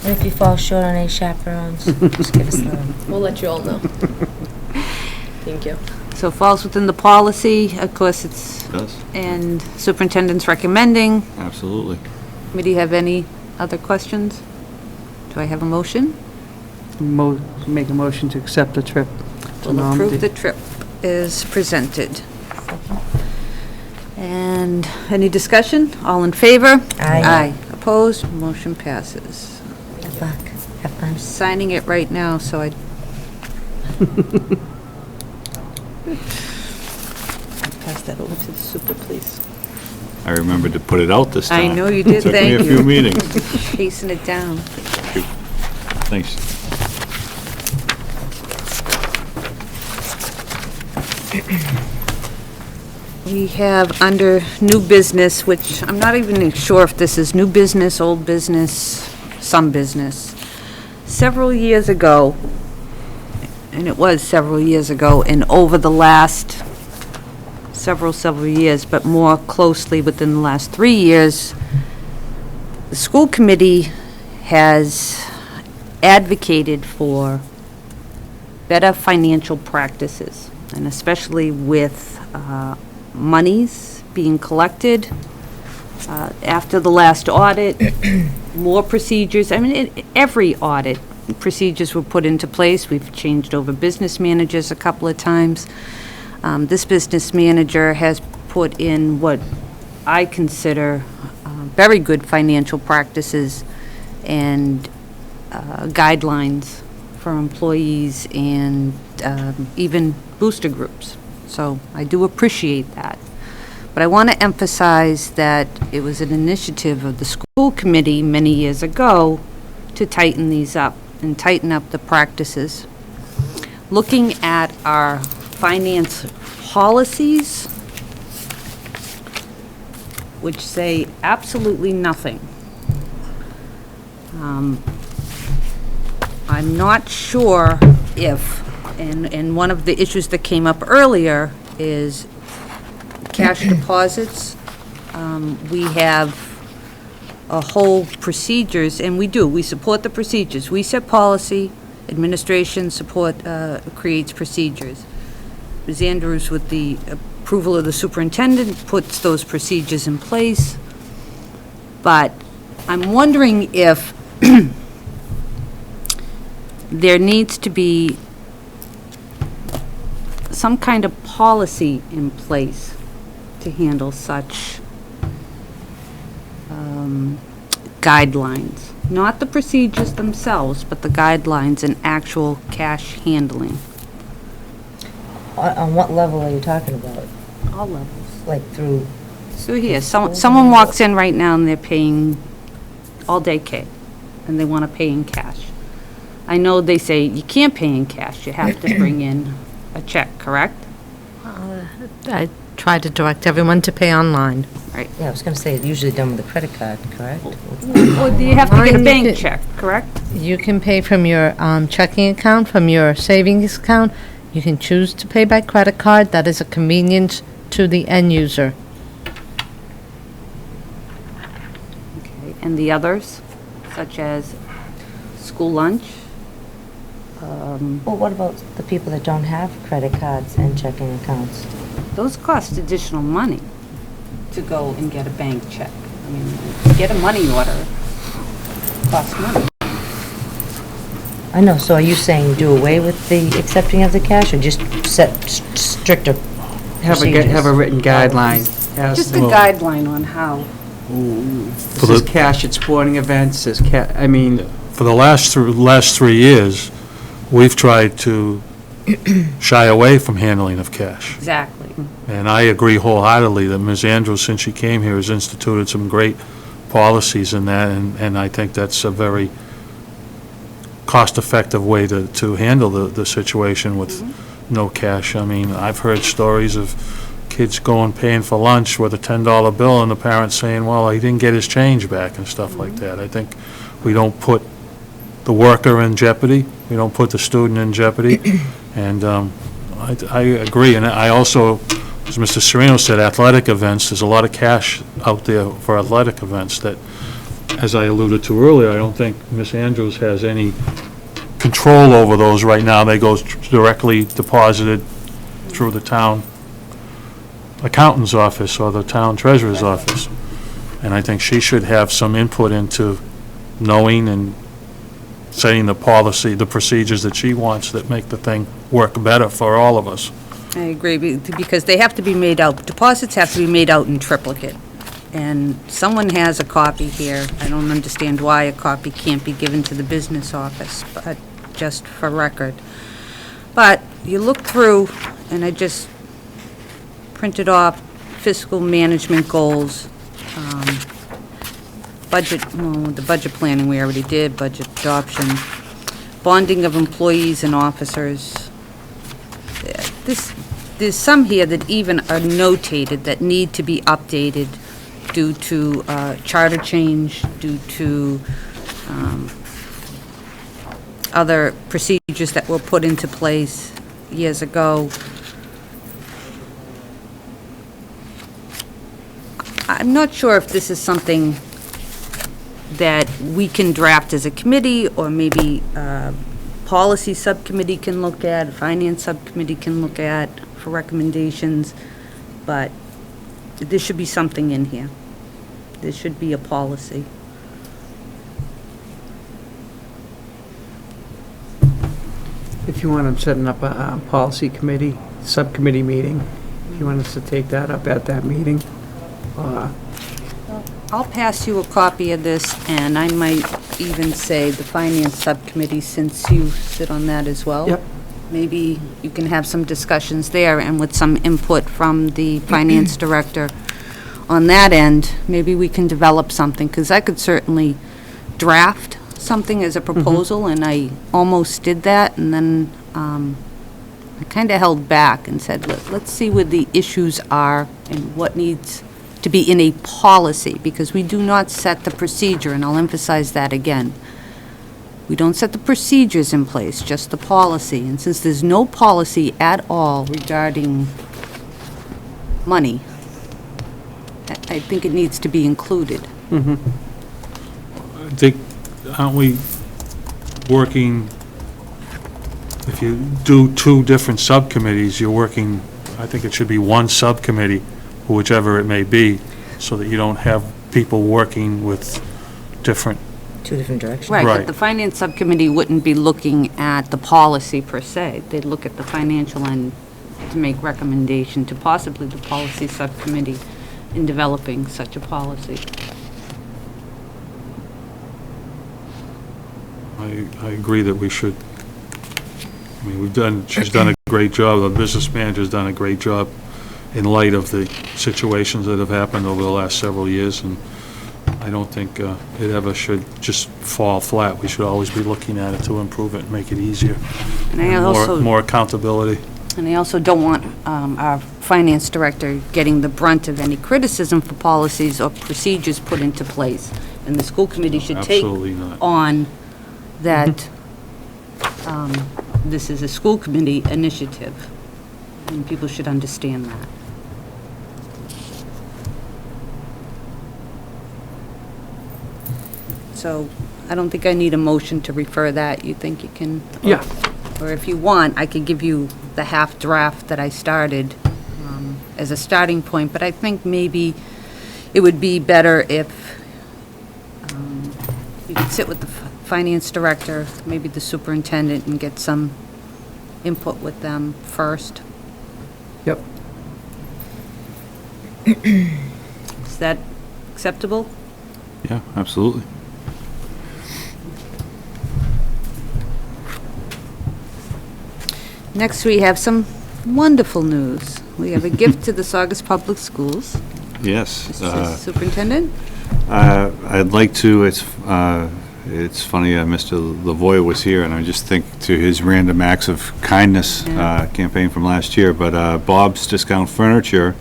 And if you fall short on any chaperones, just give us a... We'll let you all know. Thank you. so falls within the policy. Of course, it's, Does, and superintendent's recommending. absolutely. Committee have any other questions? Do I have a motion? Make a motion to accept the trip to We'll Normandy. approve the trip as presented. And any discussion? All in favor? Aye. Opposed? Motion passes. Good luck. Have fun. Signing it right now, so I... Pass that over to the super, please. I remembered to put it out this I time. know you did, Took me thank a you. few meetings. Chasing it down. Thanks. We have under new business, which I'm not even sure if this is new business, old business, some business. Several years ago, and it was several years ago, and over the last several years, but more closely within the last 3 years, the school committee has advocated for better financial practices, and especially with monies being collected after the last audit, more procedures. I mean, every audit, procedures were put into place. We've changed over business managers a couple of times. This business manager has put in what I consider very good financial practices and guidelines for employees and even booster groups. So I do appreciate that. But I want to emphasize that it was an initiative of the school committee many years ago to tighten these up and tighten up the practices. Looking at our finance policies, which say absolutely nothing. I'm not sure if, and one of the issues that came up earlier is cash deposits. We have a whole procedures, and we support the procedures. We set policy, administration creates procedures. Ms. Andrews, with the approval of the superintendent, puts those procedures in place. But I'm wondering if there needs to be some kind of policy in place to handle such guidelines. Not the procedures themselves, but the guidelines and actual cash handling. On what level are you talking about? All levels. Like through, So here, someone walks in right now and they're paying all-day K, and they want to pay in cash. I know they say you can't pay in cash, you have to bring in a check, correct? I try to direct everyone to pay online. Right. yeah, I was going to say, it's usually done with a credit card, correct? Or do you have to get a Online, you bank could- check, correct? You can pay from your checking account, from your savings account. You can choose to pay by credit card. That is a convenience to the end user. Okay. And the others, such as school lunch? Well, what about the people that don't have credit cards and checking accounts? Those cost additional money to go and get a bank check. I mean, to get a money order costs money. I know, so are you saying do away with the accepting of the cash, or just set stricter Have procedures? a written guideline. as Just to- a guideline on how. This is cash at sporting events, this I mean, For the last 3 years, we've tried to shy away from handling of cash. Exactly. And I agree wholeheartedly that Ms. Andrews, since she came here, has instituted some great policies in that, and I think that's a very cost-effective way to handle the situation with no cash. I mean, I've heard stories of kids going, paying for lunch with a $10 bill, and the parents saying, well, he didn't get his change back and stuff like that. I think we don't put the worker in jeopardy, we don't put the student in jeopardy, and I agree. And I also, as Mr. Sereno said, athletic events, there's a lot of cash out there for athletic events that, as I alluded to earlier, I don't think Ms. Andrews has any control over those right now. They go directly deposited through the town accountant's office or the town treasurer's office. And I think she should have some input into knowing and setting the policy, the procedures that she wants that make the thing work better for all of us. I agree, because they have to be made out, deposits have to be made out in triplicate. And someone has a copy here. I don't understand why a copy can't be given to the business office, but just for record. But you look through, and I just printed off fiscal management goals, budget, the budget planning we already did, budget adoption, bonding of employees and officers. This, there's some here that even are notated that need to be updated due to charter change, due to other procedures that were put into place years ago. I'm not sure if this is something that we can draft as a committee, or maybe policy subcommittee can look at, finance subcommittee can look at for recommendations, but there should be something in here. There should be a policy. If you want, I'm setting up a policy committee, subcommittee meeting. If you want us to take that up at that meeting. I'll pass you a copy of this, and I might even say the finance subcommittee, since you sit on that as well. Yep. Maybe you can have some discussions there, and with some input from the finance director on that end, maybe we can develop something, because I could certainly draft something as a proposal, and I almost did that, and then I kind of held back and said, let's see where the issues are and what needs to be in a policy, because we do not set the procedure, and I'll emphasize that again. We don't set the procedures in place, just the policy. And since there's no policy at all regarding money, I think it needs to be included. I think, aren't we working, if you do two different subcommittees, you're working, I think it should be one subcommittee, whichever it may be, so that you don't have people working with different, Two different directions. Right, Right. but the finance subcommittee wouldn't be looking at the policy per se. They'd look at the financial end to make recommendation to possibly the policy subcommittee in developing such a policy. I agree that we should, I mean, she's done a great job, the business manager's done a great job in light of the situations that have happened over the last several years, and I don't think it ever should just fall flat. We should always be looking at it to improve it and make it easier. And I And also, more accountability. and I also don't want our finance director getting the brunt of any criticism for policies or procedures put into place. And the school committee should take Absolutely not. on that this is a school committee initiative, and people should understand that. So I don't think I need a motion to refer that. You think you can? Yeah. Or if you want, I could give you the half draft that I started as a starting point, but I think maybe it would be better if you could sit with the finance director, maybe the superintendent, and get some input with them first. Yep. Is that acceptable? Yeah, absolutely. Next, we have some wonderful news. We have a gift to the Saugus Public Schools. Yes. Mr. Superintendent? I'd like to, it's funny, Mr. Lavoy was here, and I just think to his random acts of kindness campaign from last year, but Bob's Discount Furniture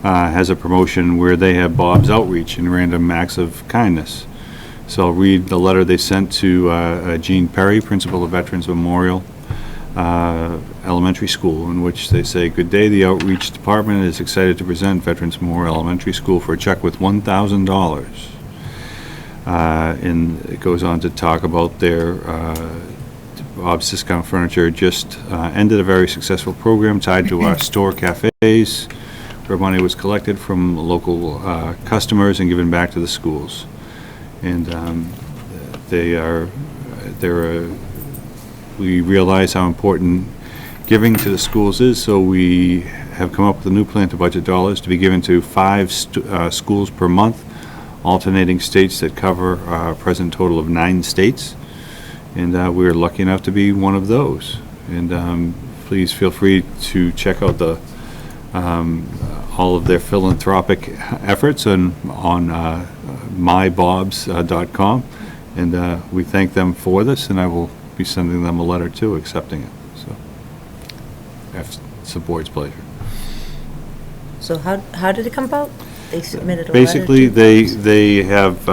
has a promotion where they have Bob's Outreach and random acts of kindness. So I'll read the letter they sent to Jean Perry, Principal of Veterans Memorial Elementary School, in which they say, "Good day, the Outreach Department is excited to present Veterans Memorial Elementary School for a check with $1,000. And it goes on to talk about their Bob's Discount Furniture just ended a very successful program tied to our store cafes, where money was collected from local customers and given back to the schools. And we realize how important giving to the schools is, so we have come up with a new plan to budget dollars to be given to 5 schools per month, alternating states that cover a present total of 9 states. And we're lucky enough to be one of those. And please feel free to check out the all of their philanthropic efforts on mybobs.com. And we thank them for this, and I will be sending them a letter too, accepting it. So It's the board's pleasure. So how did it come about? They submitted a letter? Basically, they have,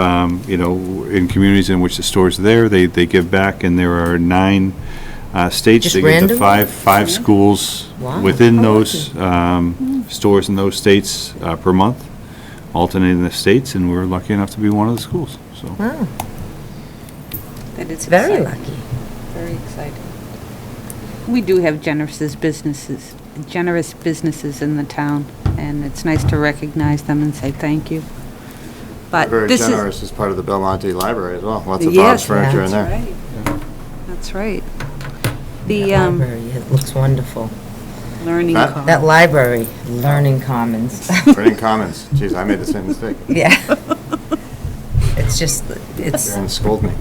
in communities in which the store's there, they give back, and there are 9 states. Just They give to random? five schools Wow. within those stores in those states per month, alternating the states, and we're lucky enough to be one of the schools, so. Wow, That is very exciting. lucky. Very exciting. We do have generous businesses in the town, and it's nice to recognize them and say thank you. But Very this is. generous as part of the Belmonte Library as well. Lots of Yes, Bob's furniture in there. That's right. That's right. The That library, it looks wonderful. learning That- commons. That library, Learning Commons. Learning Commons. Jeez, I made the same mistake. Yeah. It's just, You're it's gonna scold me.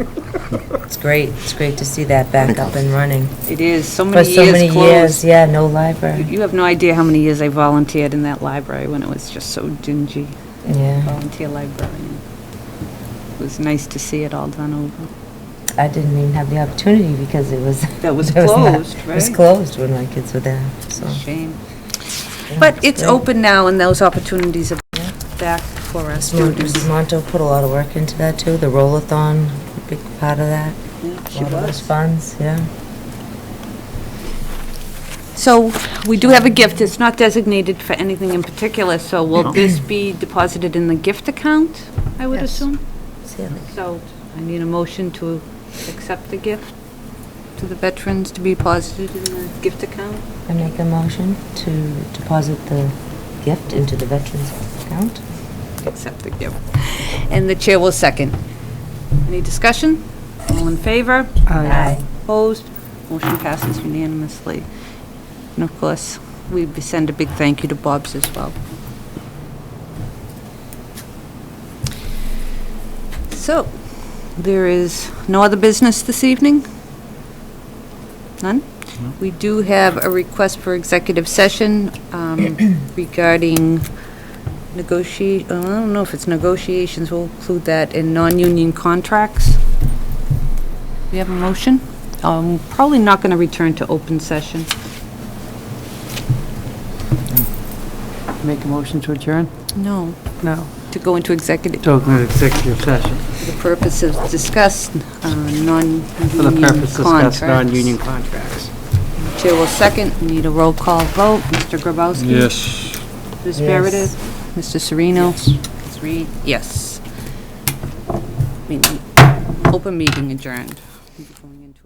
great. It's great to see that back up and running. It is, so For many so many years years, closed. yeah, no library. You have no idea how many years I volunteered in that library when it was just so dingy. Yeah, Volunteer librarian. It was nice to see it all done over. I didn't even have the opportunity because it was. That was it not- closed, It was right? closed when my kids were there, so. Shame. yeah, But it's great. open now, and those opportunities are back for our students. Mrs. Monto put a lot of work into that too, the roll-a-thon, a big part of that. Yeah, A she lot of those was. funds, yeah. So, we do have a gift, it's not designated for anything in particular, so will this be deposited in the gift account, I would Yes. assume? See how they- So, I need a motion to accept the gift to the veterans to be deposited in the gift account. I make a motion to deposit the gift into the veterans account. Accept the gift. And the chair will second. Any discussion? All in favor? Aye. Opposed? Motion passes unanimously. And of course, we send a big thank you to Bob's as well. So, there is no other business this evening? None? We do have a request for executive session regarding I don't know if it's negotiations, we'll include that in non-union contracts. We have a motion? Probably not going to return to open session. Make a motion to adjourn? No, No. to go into executive, To open an executive session for the purpose of discuss non-union for the purpose of contracts. discussing non-union contracts. Chair will second. We need a roll call vote. Mr. Grabowski? Yes. Ms. Yes. Meredith? Mr. Sereno? Ms. Reed? Yes. Open meeting adjourned. Going into